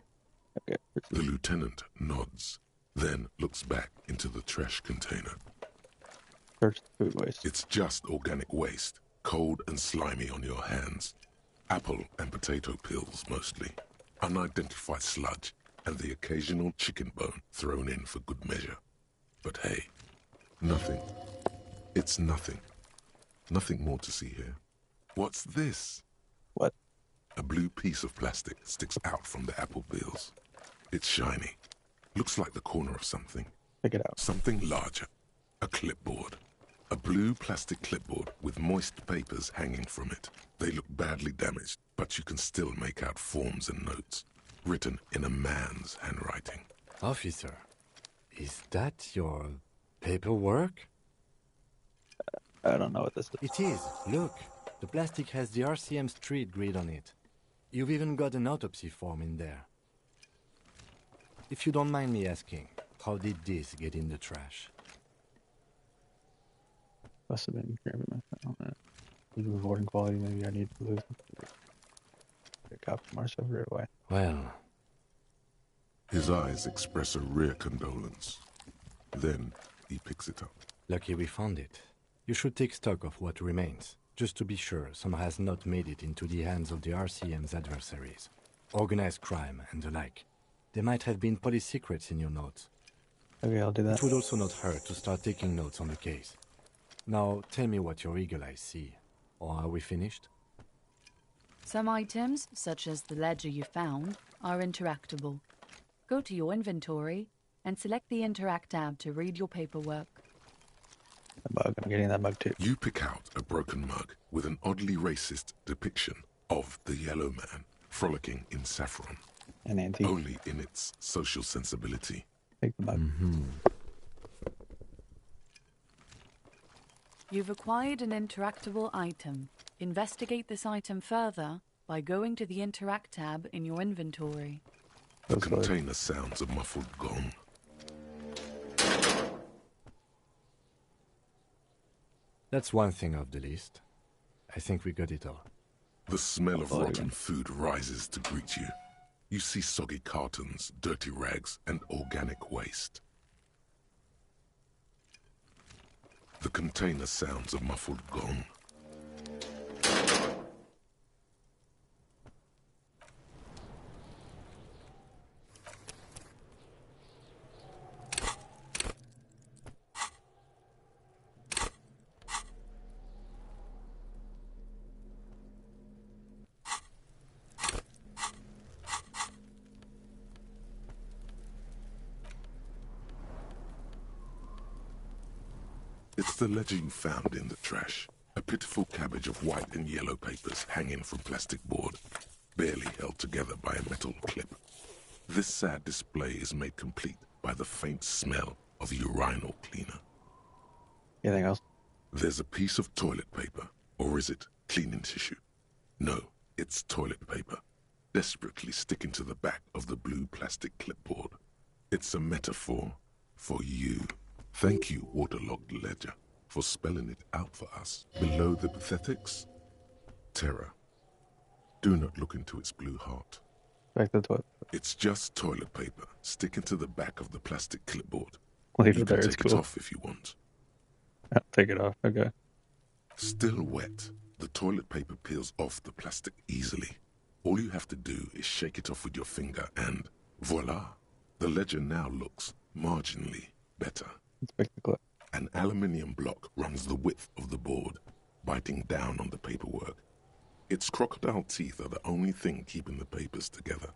Okay. The lieutenant nods, then looks back into the trash container. First, food waste. It's just organic waste, cold and slimy on your hands. Apple and potato peels, mostly. Unidentified sludge, and the occasional chicken bone thrown in for good measure. But hey, nothing. It's nothing. Nothing more to see here. What's this? What? A blue piece of plastic sticks out from the apple peels. It's shiny. Looks like the corner of something. Pick it out. Something larger. A clipboard. A blue plastic clipboard with moist papers hanging from it. They look badly damaged, but you can still make out forms and notes, written in a man's handwriting. Officer, is that your paperwork? I don't know what this is. It is. Look, the plastic has the RCM street grid on it. You've even got an autopsy form in there. If you don't mind me asking, how did this get in the trash? Must have been grabbing my phone. Recording quality, maybe I need to lose a copy more so right away. Well, His eyes express a rare condolence. Then he picks it up. lucky we found it. You should take stock of what remains, just to be sure some has not made it into the hands of the RCM's adversaries. Organized crime and the like. There might have been police secrets in your notes. Okay, I'll do that. It would also not hurt to start taking notes on the case. Now, tell me what your eagle eyes see. Or are we finished? Some items, such as the ledger you found, are interactable. Go to your inventory and select the Interact tab to read your paperwork. The mug, I'm getting that mug too. You pick out a broken mug with an oddly racist depiction of the Yellow Man frolicking in saffron. An antique. Only in its social sensibility. Take the mug. You've acquired an interactable item. Investigate this item further by going to the Interact tab in your inventory. The container sounds a muffled gong. That's one thing off the list. I think we got it all. The smell of rotten food rises to greet you. You see soggy cartons, dirty rags, and organic waste. The container sounds a muffled gong. It's the ledger you found in the trash. A pitiful cabbage of white and yellow papers hanging from plastic board, barely held together by a metal clip. This sad display is made complete by the faint smell of urinal cleaner. Anything else? There's a piece of toilet paper, or is it cleaning tissue? No, it's toilet paper, desperately sticking to the back of the blue plastic clipboard. It's a metaphor for you. Thank you, waterlogged ledger, for spelling it out for us. Below the pathetics, terror. Do not look into its blue heart. Back to the toilet. It's just toilet paper sticking to the back of the plastic clipboard. Leave You it can there, it's take it cool. off if you want. I'll take it off, okay. Still wet, the toilet paper peels off the plastic easily. All you have to do is shake it off with your finger and voila! The ledger now looks marginally better. Let's pick the clip. An aluminium block runs the width of the board, biting down on the paperwork. Its crocodile teeth are the only thing keeping the papers together.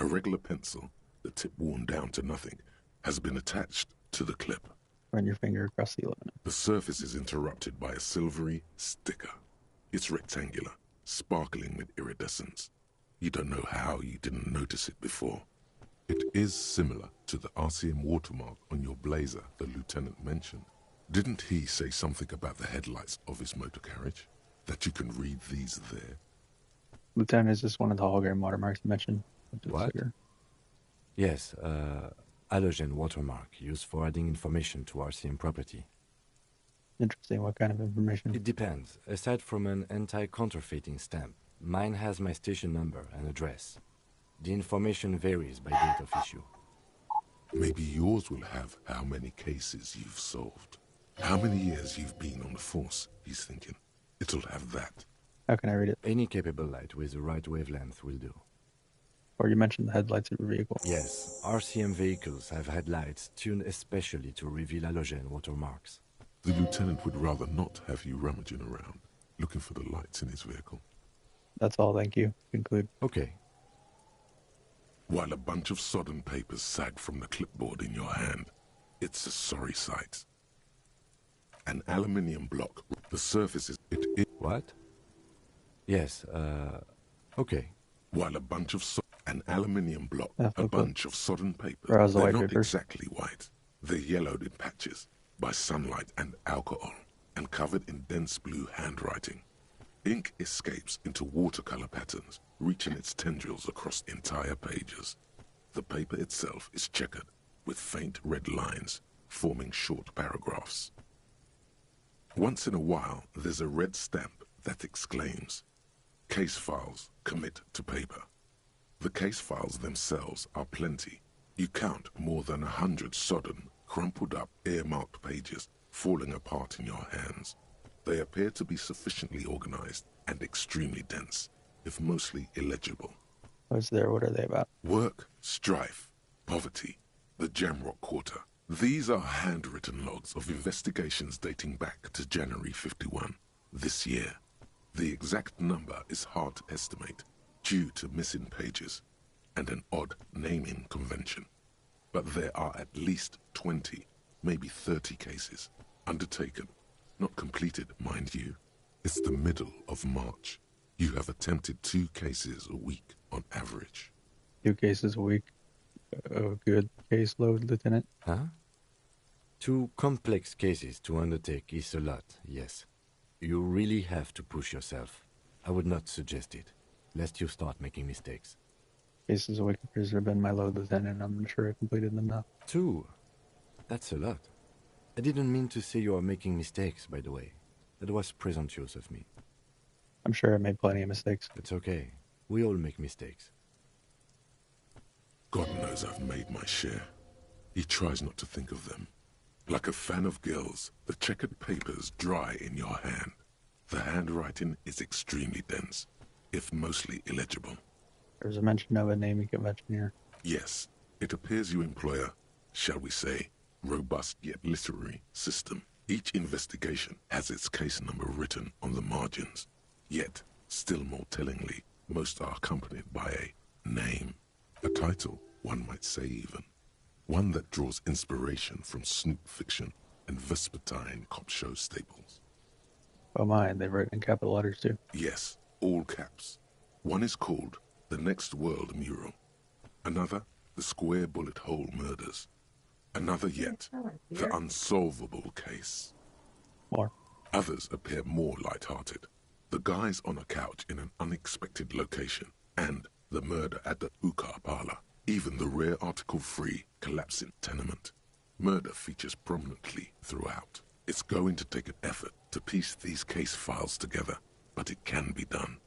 A regular pencil, the tip worn down to nothing, has been attached to the clip. Run your finger across the aluminum. The surface is interrupted by a silvery sticker. It's rectangular, sparkling with iridescence. You don't know how you didn't notice it before. It is similar to the RCM watermark on your blazer the lieutenant mentioned. Didn't he say something about the headlights of his motor carriage? That you can read these there? Lieutenant, is this one of the hologram watermarks you mentioned? What? Yes, halogen watermark used for adding information to RCM property. Interesting. What kind of information? It depends. Aside from an anti-counterfeiting stamp, mine has my station number and address. The information varies by date of issue. Maybe yours will have how many cases you've solved. How many years you've been on the force, he's thinking. It'll have that. How can I read it? Any capable light with the right wavelength will do. Or you mentioned the headlights of your vehicle. Yes, RCM vehicles have headlights tuned especially to reveal halogen watermarks. The lieutenant would rather not have you rummaging around, looking for the lights in his vehicle. That's all, thank you. Conclude. Okay. While a bunch of sodden papers sag from the clipboard in your hand, it's a sorry sight. An aluminium block, the surface is... What? Yes, okay. While a bunch of... An aluminium block, a bunch of sodden papers. Or They're white not paper. exactly white. They're yellowed in patches by sunlight and alcohol, and covered in dense blue handwriting. Ink escapes into watercolor patterns, reaching its tendrils across entire pages. The paper itself is checkered, with faint red lines, forming short paragraphs. Once in a while, there's a red stamp that exclaims. Case files commit to paper. The case files themselves are plenty. You count more than 100 sodden, crumpled up, earmarked pages falling apart in your hands. They appear to be sufficiently organized and extremely dense, if mostly illegible. What's there? What are they about? Work, strife, poverty, the Jamrock Quarter. These are handwritten logs of investigations dating back to January 51, this year. The exact number is hard to estimate due to missing pages and an odd naming convention. But there are at least 20, maybe 30 cases undertaken, not completed, mind you. It's the middle of March. You have attempted 2 cases a week on average. 2 cases a week. A good caseload, Lieutenant. Huh? 2 complex cases to undertake is a lot, yes. You really have to push yourself. I would not suggest it, lest you start making mistakes. Cases a week appears to have been my load, Lieutenant. I'm sure I completed them now. 2? That's a lot. I didn't mean to say you are making mistakes, by the way. That was presumptuous of me. I'm sure I made plenty of mistakes. It's okay. We all make mistakes. God knows I've made my share. He tries not to think of them. Like a fan of gills, the checkered papers dry in your hand. The handwriting is extremely dense, if mostly illegible. There's a mention of a naming convention here. Yes, it appears you employ a, shall we say, robust yet literary system. Each investigation has its case number written on the margins. Yet, still more tellingly, most are accompanied by a name. A title, one might say even. One that draws inspiration from snoop fiction and vespertine cop show staples. Oh my, they've written in capital letters too. Yes, all caps. One is called The Next World Mural. Another, The Square Bullet Hole Murders. Another yet, The Unsolvable Case. More. Others appear more light-hearted. The guys on a couch in an unexpected location, and the murder at the hookah parlor. Even the rare article-free collapsing tenement. Murder features prominently throughout. It's going to take an effort to piece these case files together, but it can be done.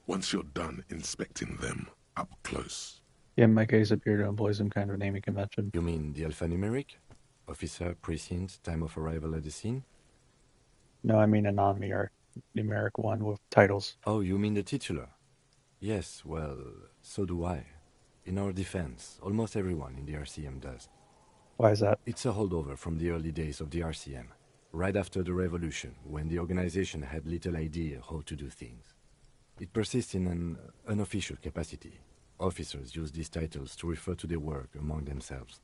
Once you're done inspecting them up close. Yeah, my case appeared to employ some kind of naming convention. You mean the alphanumeric? Officer, precinct, time of arrival at the scene? No, I mean a non-numeric one with titles. Oh, you mean the titular? Yes, well, so do I. In our defense, almost everyone in the RCM does. Why is that? It's a holdover from the early days of the RCM, right after the revolution, when the organization had little idea how to do things. It persists in an unofficial capacity. Officers use these titles to refer to their work among themselves.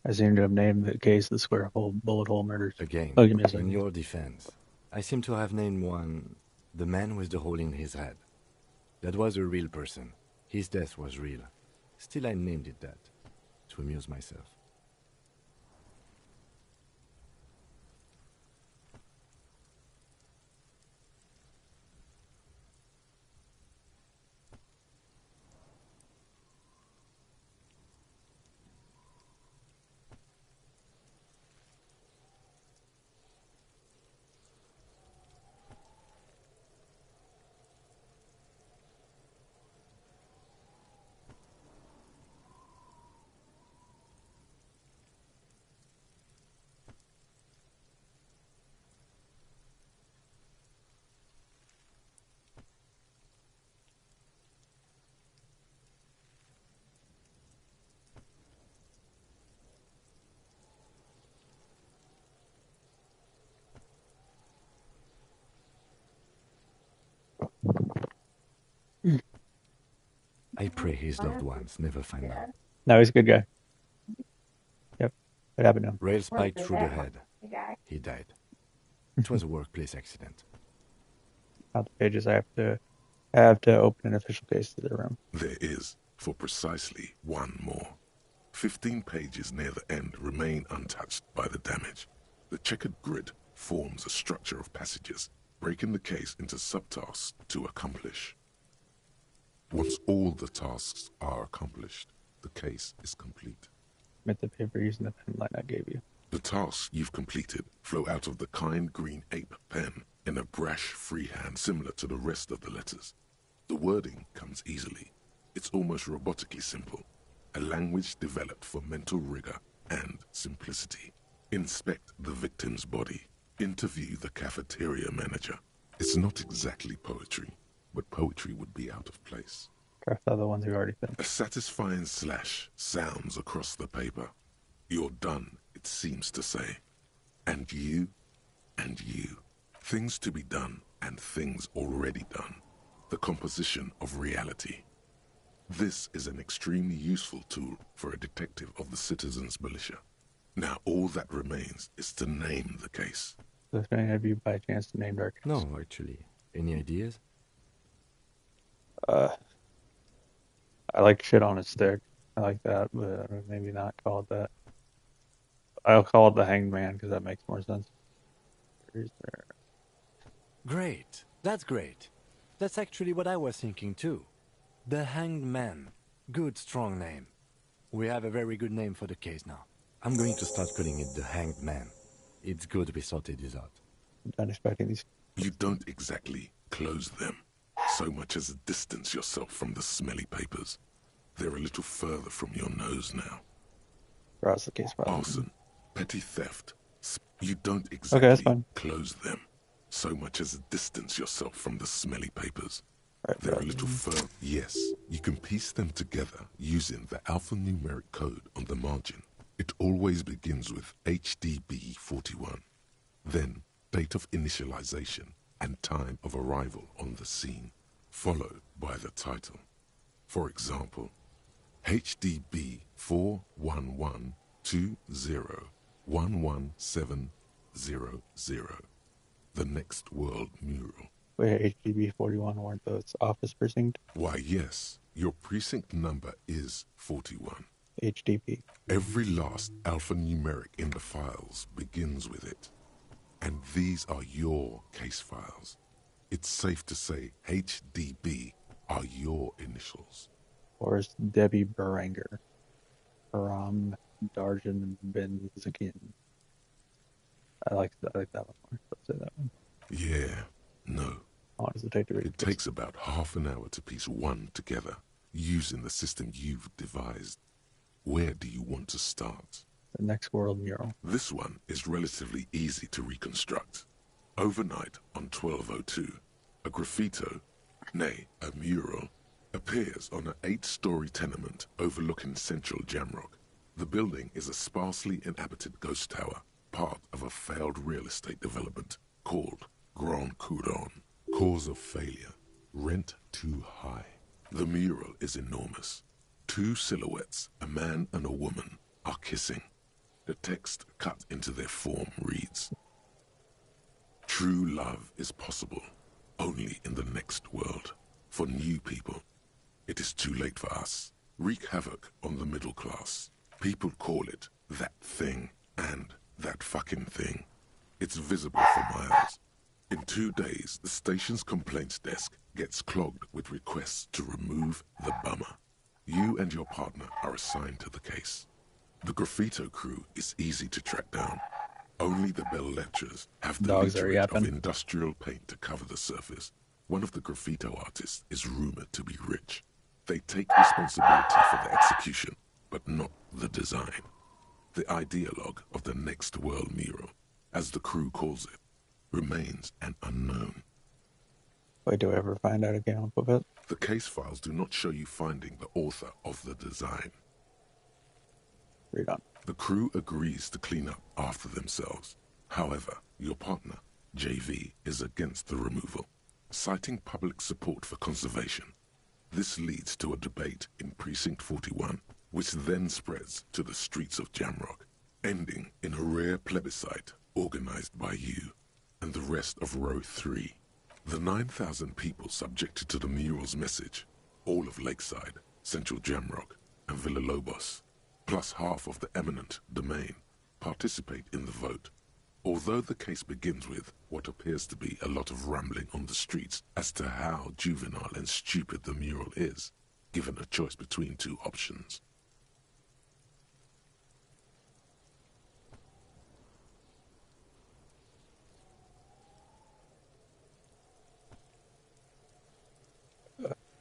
I seem to have named the case the Square Hole Bullet Hole Murders. Again, Oh, give me a second. in your defense, I seem to have named one the man with the hole in his head. That was a real person. His death was real. Still, I named it that, to amuse myself. I pray his loved ones never find out. No, he's a good guy. Yep, it happened to him. Rail spiked through the head. He died. It was a workplace accident. Out the pages. I have to open an official case to the room. There is, for precisely one more. 15 pages near the end remain untouched by the damage. The checkered grid forms a structure of passages, breaking the case into subtasks to accomplish. Once all the tasks are accomplished, the case is complete. Submit the paper using the pen line I gave you. The tasks you've completed flow out of the kind green ape pen in a brash freehand similar to the rest of the letters. The wording comes easily. It's almost robotically simple. A language developed for mental rigor and simplicity. Inspect the victim's body. Interview the cafeteria manager. It's not exactly poetry, but poetry would be out of place. Craft the other ones we already finished. A satisfying slash sounds across the paper. You're done, it seems to say. And you, and you. Things to be done and things already done. The composition of reality. This is an extremely useful tool for a detective of the citizens' militia. Now all that remains is to name the case. So if any of you by chance named our case? No, actually. Any ideas? I like shit on a stick. I like that, but maybe not call it that. I'll call it the Hanged Man because that makes more sense. Where's there? Great. That's great. That's actually what I was thinking too. The Hanged Man. Good, strong name. We have a very good name for the case now. I'm going to start calling it the Hanged Man. It's good we sorted this out. I'm not expecting these. You don't exactly close them, so much as distance yourself from the smelly papers. They're a little further from your nose now. Browse the case file. Arson, petty theft. You don't Okay, that's exactly fine. close them, so much as distance yourself from the smelly papers. Right, They're a browse. little further. Yes, you can piece them together using the alphanumeric code on the margin. It always begins with HDB 41. Then, date of initialization and time of arrival on the scene, followed by the title. For example, HDB 41120111700, the Next World Mural. Wait, HGB 41 weren't those office precinct? Why, yes, your precinct number is 41. HDP. Every last alphanumeric in the files begins with it. And these are your case files. It's safe to say HDB are your initials. Or is Debbie Beranger? Haram Darjan Ben Zakin. I like that one more. Let's say that one. Yeah, no. How long does it take to read It this? takes about half an hour to piece one together, using the system you've devised. Where do you want to start? The Next World Mural. This one is relatively easy to reconstruct. Overnight on 1202, a graffito, nay, a mural, appears on an 8-story tenement overlooking central Jamrock. The building is a sparsely inhabited ghost tower, part of a failed real estate development called Grand Couronne. Cause of failure, rent too high. The mural is enormous. 2 silhouettes, a man and a woman, are kissing. The text cut into their form reads, "True love is possible only in the next world. For new people, it is too late for us. Wreak havoc on the middle class. People call it that thing and that fucking thing. It's visible for miles. In 2 days, the station's complaints desk gets clogged with requests to remove the bummer. You and your partner are assigned to the case. The graffito crew is easy to track down. Only the bell lecturers have the Dogs are literate of yapping. industrial paint to cover the surface. One of the graffito artists is rumored to be rich. They take responsibility for the execution, but not the design. The ideologue of the Next World Mural, as the crew calls it, remains an unknown. Wait, do I ever find out again on it? The case files do not show you finding the author of the design. Read on. The crew agrees to clean up after themselves. However, your partner, JV, is against the removal, citing public support for conservation. This leads to a debate in Precinct 41, which then spreads to the streets of Jamrock, ending in a rare plebiscite organized by you and the rest of Row 3. The 9,000 people subjected to the mural's message, all of Lakeside, Central Jamrock, and Villa Lobos, plus half of the eminent domain, participate in the vote. Although the case begins with what appears to be a lot of rambling on the streets as to how juvenile and stupid the mural is, given a choice between 2 options.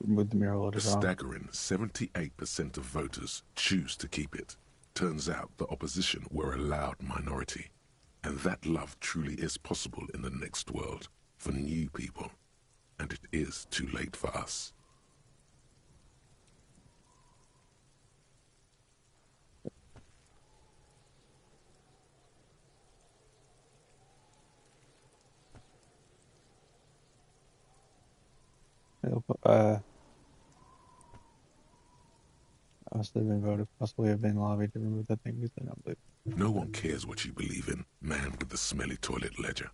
remove the mural A later on. staggering 78% of voters choose to keep it. Turns out the opposition were a loud minority. And that love truly is possible in the next world for new people. And it is too late for us. Must have been voted, possibly have been lobbied to remove that thing because they don't believe. No one cares what you believe in, man with the smelly toilet ledger.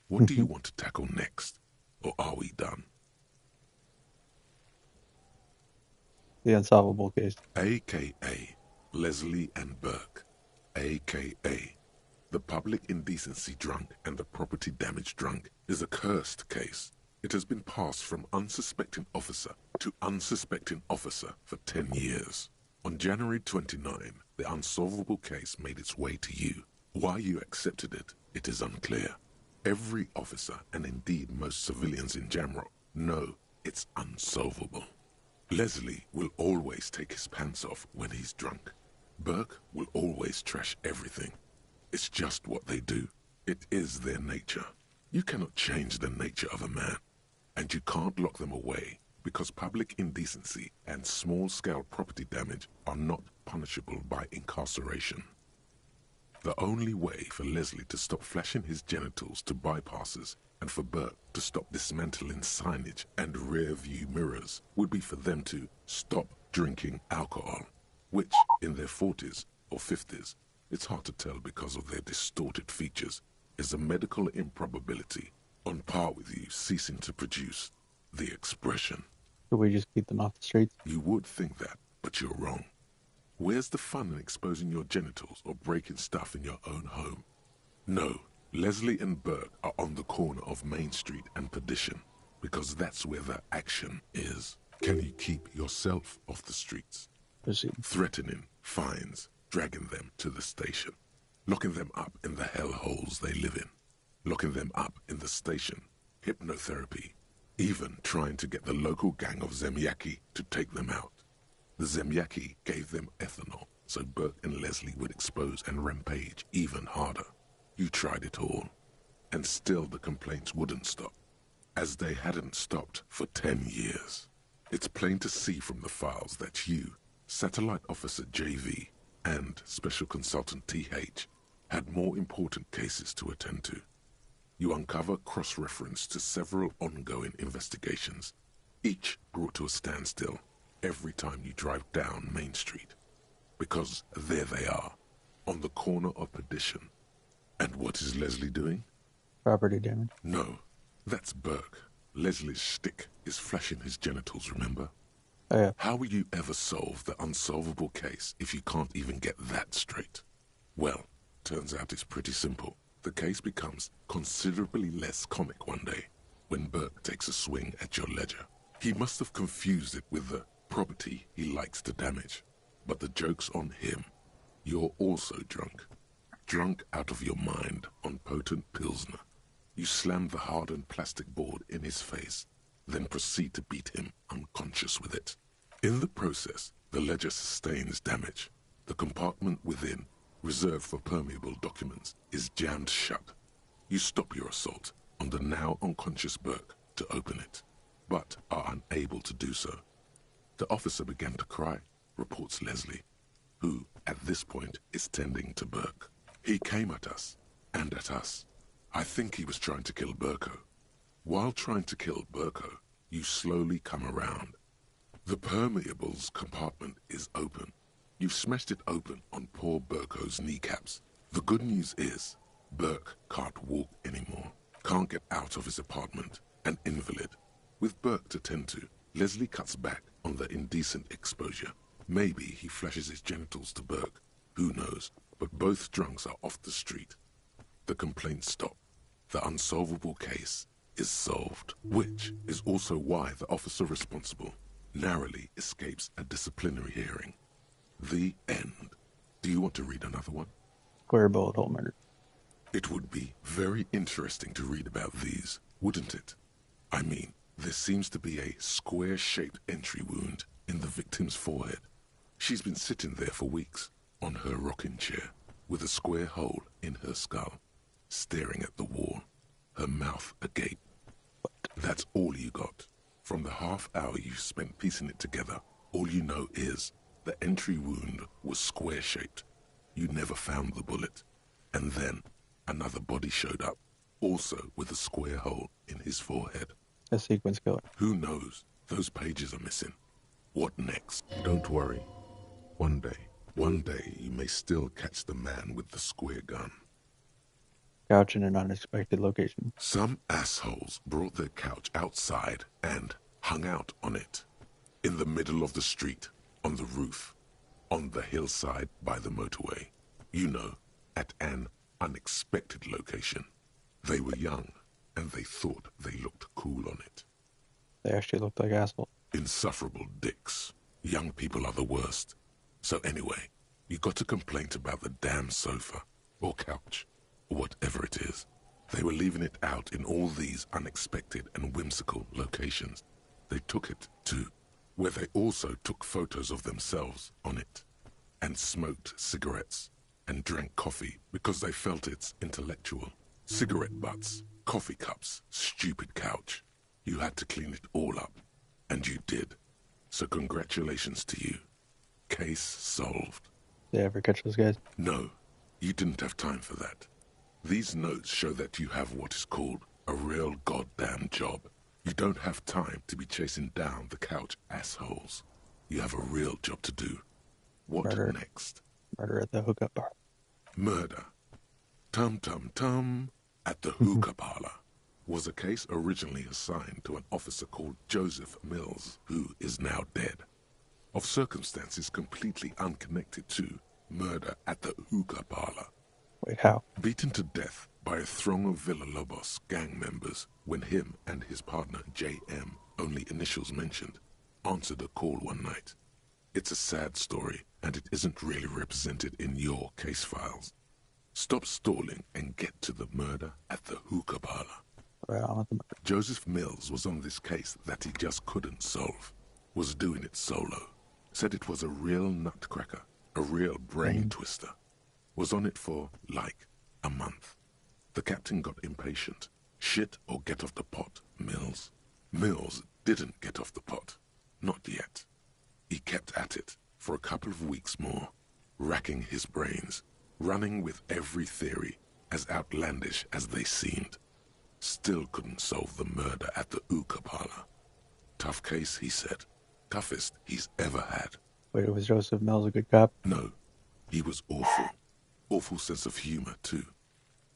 What do you want to tackle next? Or are we done? The unsolvable case. AKA Leslie and Burke. AKA the public indecency drunk and the property damage drunk is a cursed case. It has been passed from unsuspecting officer to unsuspecting officer for 10 years. On January 29, the unsolvable case made its way to you. Why you accepted it, it is unclear. Every officer, and indeed most civilians in Jamrock, know it's unsolvable. Leslie will always take his pants off when he's drunk. Burke will always trash everything. It's just what they do. It is their nature. You cannot change the nature of a man. And you can't lock them away because public indecency and small-scale property damage are not punishable by incarceration. The only way for Leslie to stop flashing his genitals to bypassers and for Burke to stop dismantling signage and rear-view mirrors would be for them to stop drinking alcohol, which, in their 40s or 50s, it's hard to tell because of their distorted features, is a medical improbability on par with you ceasing to produce the expression. Could we just keep them off the streets? You would think that, but you're wrong. Where's the fun in exposing your genitals or breaking stuff in your own home? No, Leslie and Burke are on the corner of Main Street and Perdition, because that's where the action is. Can you keep yourself off the streets? Proceed. Threatening fines, dragging them to the station, locking them up in the hellholes they live in, locking them up in the station, hypnotherapy, even trying to get the local gang of Zemyaki to take them out. The Zemyaki gave them ethanol, so Burke and Leslie would expose and rampage even harder. You tried it all, and still the complaints wouldn't stop, as they hadn't stopped for 10 years. It's plain to see from the files that you, Satellite Officer JV, and Special Consultant TH had more important cases to attend to. You uncover cross-reference to several ongoing investigations, each brought to a standstill every time you drive down Main Street. Because there they are, on the corner of Perdition. And what is Leslie doing? Property damage. No, that's Burke. Leslie's shtick is flashing his genitals, remember? Oh, yeah. How will you ever solve the unsolvable case if you can't even get that straight? Well, turns out it's pretty simple. The case becomes considerably less comic one day when Burke takes a swing at your ledger. He must have confused it with the property he likes to damage. But the joke's on him. You're also drunk. Drunk out of your mind on potent Pilsner. You slam the hardened plastic board in his face, then proceed to beat him unconscious with it. In the process, the ledger sustains damage. The compartment within, reserved for permeable documents, is jammed shut. You stop your assault on the now unconscious Burke to open it, but are unable to do so. The officer began to cry, reports Leslie, who, at this point, is tending to Burke. He came at us, and at us. I think he was trying to kill Burko. While trying to kill Burko, you slowly come around. The permeables compartment is open. You've smashed it open on poor Burko's kneecaps. The good news is, Burke can't walk anymore, can't get out of his apartment, an invalid. With Burke to tend to, Leslie cuts back on the indecent exposure. Maybe he flashes his genitals to Burke, who knows, but both drunks are off the street. The complaints stop. The unsolvable case is solved, which is also why the officer responsible narrowly escapes a disciplinary hearing. The end. Do you want to read another one? Square bullet hole murder. It would be very interesting to read about these, wouldn't it? I mean, There seems to be a square-shaped entry wound in the victim's forehead. She's been sitting there for weeks, on her rocking chair, with a square hole in her skull, staring at the wall, her mouth agape. That's all you got. From the half hour you spent piecing it together, all you know is the entry wound was square-shaped. You never found the bullet. And then another body showed up, also with a square hole in his forehead. A sequence killer. Who knows? Those pages are missing. What next? Don't worry. One day you may still catch the man with the square gun. Couch in an unexpected location. Some assholes brought their couch outside and hung out on it. In the middle of the street, on the roof, on the hillside by the motorway. You know, at an unexpected location. They were young, and they thought they looked cool on it. They actually looked like assholes. Insufferable dicks. Young people are the worst. So anyway, you got a complaint about the damn sofa, or couch, or whatever it is. They were leaving it out in all these unexpected and whimsical locations. They took it to where they also took photos of themselves on it, and smoked cigarettes, and drank coffee because they felt it's intellectual. Cigarette butts, coffee cups, stupid couch. You had to clean it all up, and you did. So congratulations to you. Case solved. Did they ever catch those guys? No, you didn't have time for that. These notes show that you have what is called a real goddamn job. You don't have time to be chasing down the couch assholes. You have a real job to do. What Murder. Next? Murder at the hookup bar. Murder. Tum at the hookah parlor was a case originally assigned to an officer called Joseph Mills, who is now dead, of circumstances completely unconnected to murder at the hookah parlor. Wait, how? Beaten to death by a throng of Villalobos gang members when him and his partner J.M., only initials mentioned, answered a call one night. It's a sad story, and it isn't really represented in your case files. Stop stalling and get to the murder at the hookah parlor. Right on with the murder. Joseph Mills was on this case that he just couldn't solve. Was doing it solo. Said it was a real nutcracker, a real brain twister. Was on it for, like, a month. The captain got impatient. Shit or get off the pot, Mills. Mills didn't get off the pot. Not yet. He kept at it for a couple of weeks more, racking his brains, running with every theory, as outlandish as they seemed. Still couldn't solve the murder at the hookah parlor. Tough case, he said. Toughest he's ever had. Wait, was Joseph Mills a good cop? No, he was awful. Awful sense of humor, too.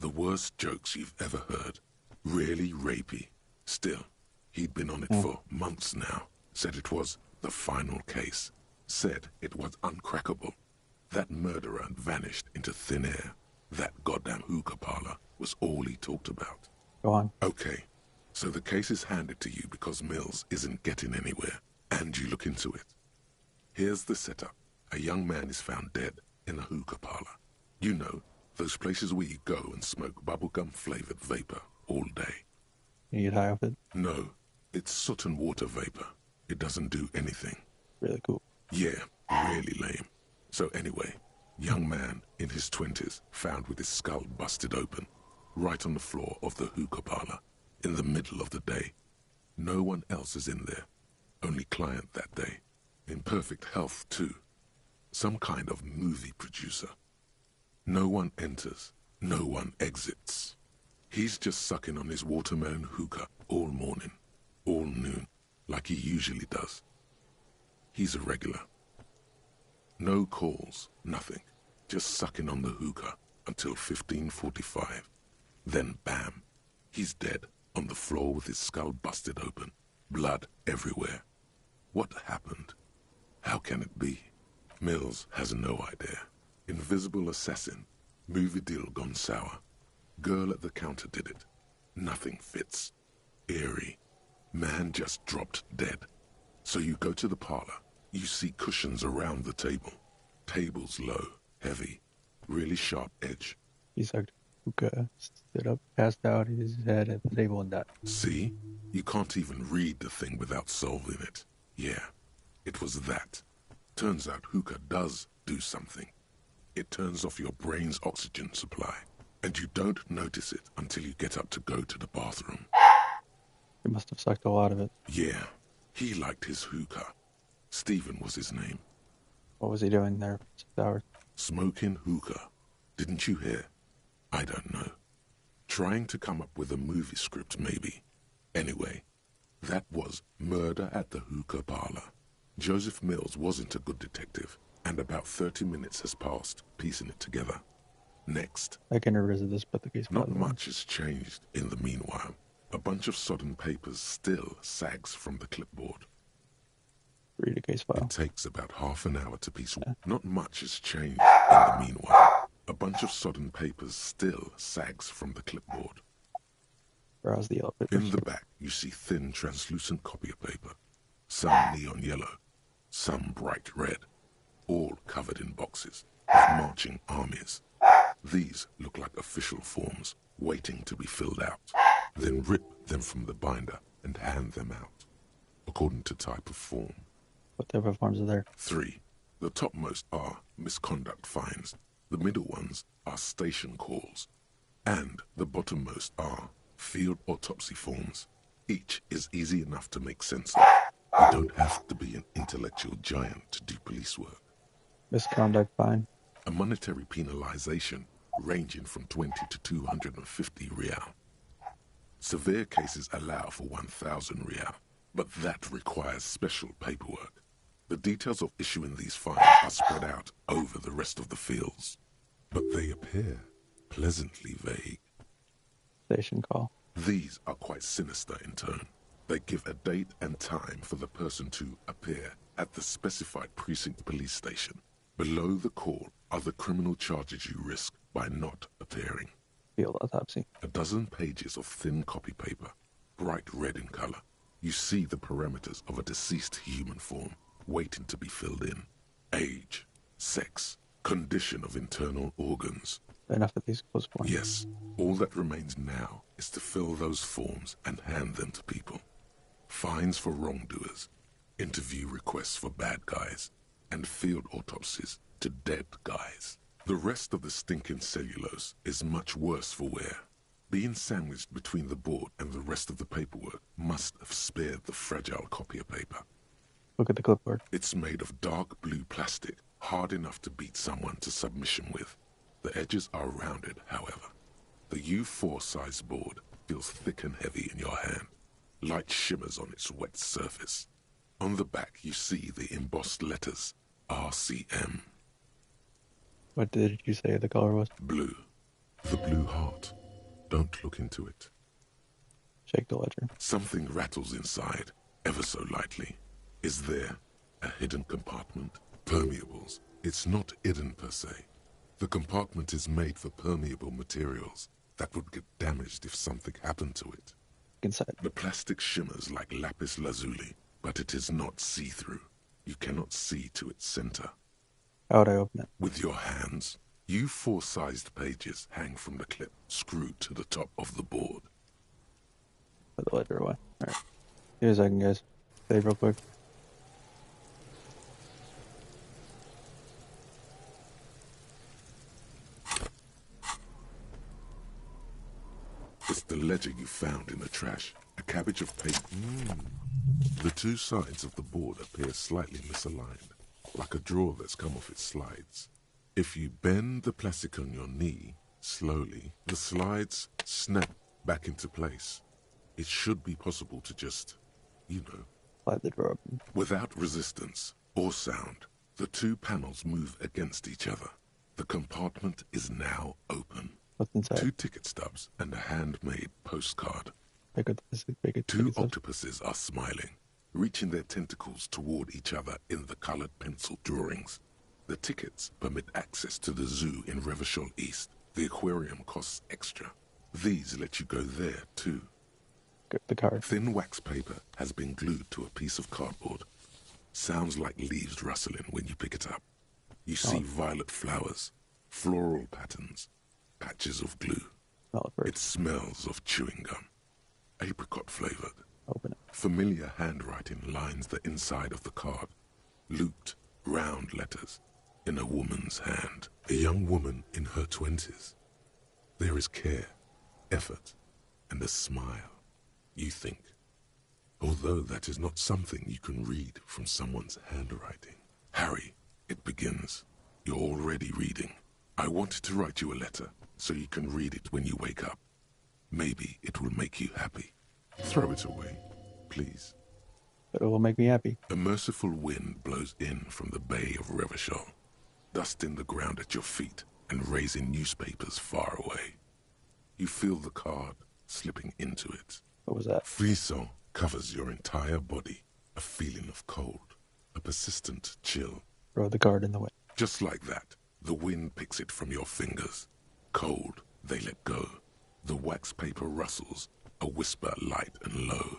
The worst jokes you've ever heard. Really rapey. Still, he'd been on it for months now. Said it was the final case. Said it was uncrackable. That murderer vanished into thin air. That goddamn hookah parlor was all he talked about. Go on. Okay, so the case is handed to you because Mills isn't getting anywhere, and you look into it. Here's the setup. A young man is found dead in a hookah parlor. You know, those places where you go and smoke bubblegum-flavored vapor all day. You get high off it? No, it's soot and water vapor. It doesn't do anything. Really cool. Yeah, really lame. So anyway, young man in his 20s found with his skull busted open, right on the floor of the hookah parlor, in the middle of the day. No one else is in there. Only client that day. In perfect health, too. Some kind of movie producer. No one enters. No one exits. He's just sucking on his watermelon hookah all morning, all noon, like he usually does. He's a regular. No calls, nothing. Just sucking on the hookah until 15:45. Then bam, he's dead on the floor with his skull busted open, blood everywhere. What happened? How can it be? Mills has no idea. Invisible assassin, movie deal gone sour. Girl at the counter did it. Nothing fits. Eerie. Man just dropped dead. So you go to the parlor. You see cushions around the table. Tables low, heavy, really sharp edge. He sucked. Hookah stood up, passed out his head at the table and died. See? You can't even read the thing without solving it. Yeah, it was that. Turns out hookah does do something. It turns off your brain's oxygen supply, and you don't notice it until you get up to go to the bathroom. He must have sucked a lot of it. Yeah, he liked his hookah. Stephen was his name. What was he doing there for 6 hours? Smoking hookah. Didn't you hear? I don't know. Trying to come up with a movie script, maybe. Anyway, that was Murder at the Hookah Parlor. Joseph Mills wasn't a good detective, and about 30 minutes has passed, piecing it together. Next. I can revisit this, but the case. Not much has changed in the meanwhile. A bunch of sodden papers still sags from the clipboard. Read a case file. It takes about half an hour to piece. Not much has changed in the meanwhile. A bunch of sodden papers still sags from the clipboard. Browse the elevator. In the back, you see thin, translucent copier paper. Some neon yellow, some bright red, all covered in boxes with marching armies. These look like official forms, waiting to be filled out. Then rip them from the binder and hand them out, according to type of form. What type of forms are there? 3. The topmost are misconduct fines. The middle ones are station calls. And the bottommost are field autopsy forms. Each is easy enough to make sense of. You don't have to be an intellectual giant to do police work. Misconduct fine. A monetary penalization ranging from 20 to 250 real. Severe cases allow for 1,000 real, but that requires special paperwork. The details of issuing these fines are spread out over the rest of the fields, but they appear pleasantly vague. Station call. These are quite sinister in tone. They give a date and time for the person to appear at the specified precinct police station. Below the call are the criminal charges you risk by not appearing. Field autopsy. A dozen pages of thin copy paper, bright red in color. You see the parameters of a deceased human form waiting to be filled in. Age, sex, condition of internal organs. Enough of these close points. Yes, all that remains now is to fill those forms and hand them to people. Fines for wrongdoers, interview requests for bad guys, and field autopsies to dead guys. The rest of the stinking cellulose is much worse for wear. Being sandwiched between the board and the rest of the paperwork must have spared the fragile copier paper. Look at the clipboard. It's made of dark blue plastic, hard enough to beat someone to submission with. The edges are rounded, however. The U4 size board feels thick and heavy in your hand. Light shimmers on its wet surface. On the back you see the embossed letters, RCM. What did you say the color was? Blue. The blue heart. Don't look into it. Shake the ledger. Something rattles inside, ever so lightly. Is there a hidden compartment? Permeables. It's not hidden per se. The compartment is made for permeable materials that would get damaged if something happened to it. Inside. The plastic shimmers like lapis lazuli, but it is not see-through. You cannot see to its center. How would I open it? With your hands. U4-sized pages hang from the clip, screwed to the top of the board. Put the ledger away. Alright. Give me a second, guys. Save real quick. It's the ledger you found in the trash. A cabbage of paper. The two sides of the board appear slightly misaligned, like a drawer that's come off its slides. If you bend the plastic on your knee, slowly, the slides snap back into place. It should be possible to just, Slide the drawer open. without resistance or sound, the two panels move against each other. The compartment is now open. What's inside? 2 ticket stubs and a handmade postcard. Pick it. 2 octopuses are smiling, reaching their tentacles toward each other in the colored pencil drawings. The tickets permit access to the zoo in Revachol East. The aquarium costs extra. These let you go there, too. Get the card. Thin wax paper has been glued to a piece of cardboard. Sounds like leaves rustling when you pick it up. You see violet flowers, floral patterns, patches of glue. Smell it It first. smells of chewing gum, apricot flavored. Open it. Familiar handwriting lines the inside of the card. Looped, round letters in a woman's hand. A young woman in her 20s. There is care, effort, and a smile, you think. Although that is not something you can read from someone's handwriting. Harry, it begins. You're already reading. I wanted to write you a letter so you can read it when you wake up. Maybe it will make you happy. Throw it away, please. But it will make me happy. A merciful wind blows in from the Bay of Revachol, dusting the ground at your feet and raising newspapers far away. You feel the card slipping into it. What was that? Frisson covers your entire body, a feeling of cold, a persistent chill. Throw the card in the way. Just like that, the wind picks it from your fingers. Cold, they let go. The wax paper rustles, a whisper light and low.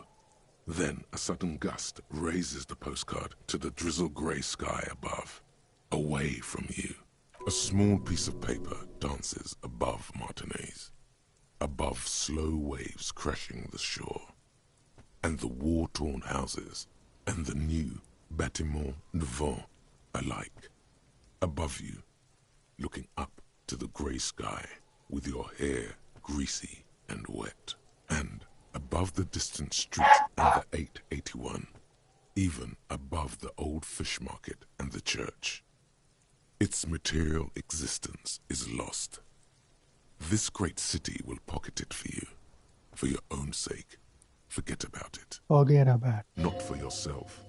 Then a sudden gust raises the postcard to the drizzle-grey sky above, away from you. A small piece of paper dances above Martinez, above slow waves crashing the shore, and the war-torn houses, and the new bâtiments devant alike. Above you, looking up to the grey sky, with your hair greasy and wet, and above the distant street and the 881, even above the old fish market and the church. Its material existence is lost. This great city will pocket it for you, for your own sake. Forget about it. Forget about it. Not for yourself,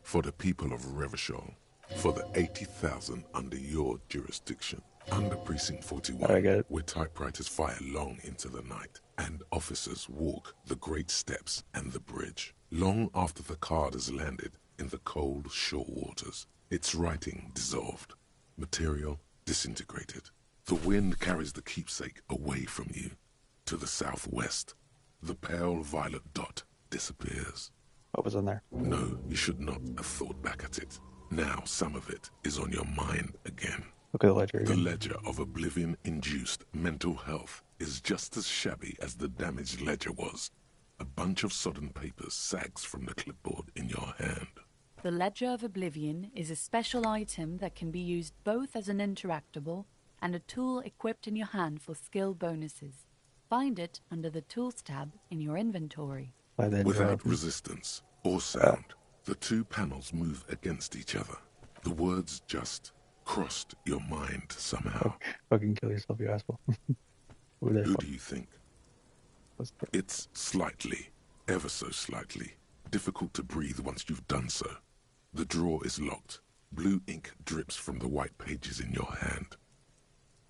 for the people of Revachol, for the 80,000 under your jurisdiction. Under Precinct 41, I get it. where typewriters fire long into the night, and officers walk the great steps and the bridge, long after the card has landed in the cold shore waters, its writing dissolved, material disintegrated. The wind carries the keepsake away from you, to the southwest. The pale violet dot disappears. What was in there? No, you should not have thought back at it. Now some of it is on your mind again. Look at the ledger The again. ledger of oblivion-induced mental health is just as shabby as the damaged ledger was. A bunch of sodden papers sags from the clipboard in your hand. The Ledger of Oblivion is a special item that can be used both as an interactable and a tool equipped in your hand for skill bonuses. Find it under the Tools tab in your inventory. By then, Without resistance or sound, the two panels move against each other. The words just crossed your mind somehow. fucking kill yourself, you asshole. Who Who do you think? What's the... It's slightly, ever so slightly, difficult to breathe once you've done so. The drawer is locked. Blue ink drips from the white pages in your hand.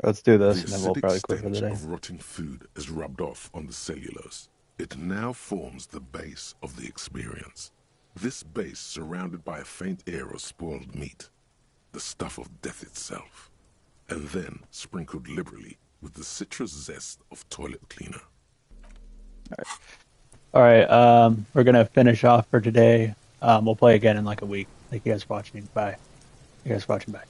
Let's do this, The and then we'll acidic probably quit for the stench day. of rotting food is rubbed off on the cellulose. It now forms the base of the experience. This base surrounded by a faint air of spoiled meat, the stuff of death itself, and then sprinkled liberally with the citrus zest of toilet cleaner. All right, we're gonna finish off for today. We'll play again in like a week. Thank you guys for watching. Bye. You guys for watching. Bye.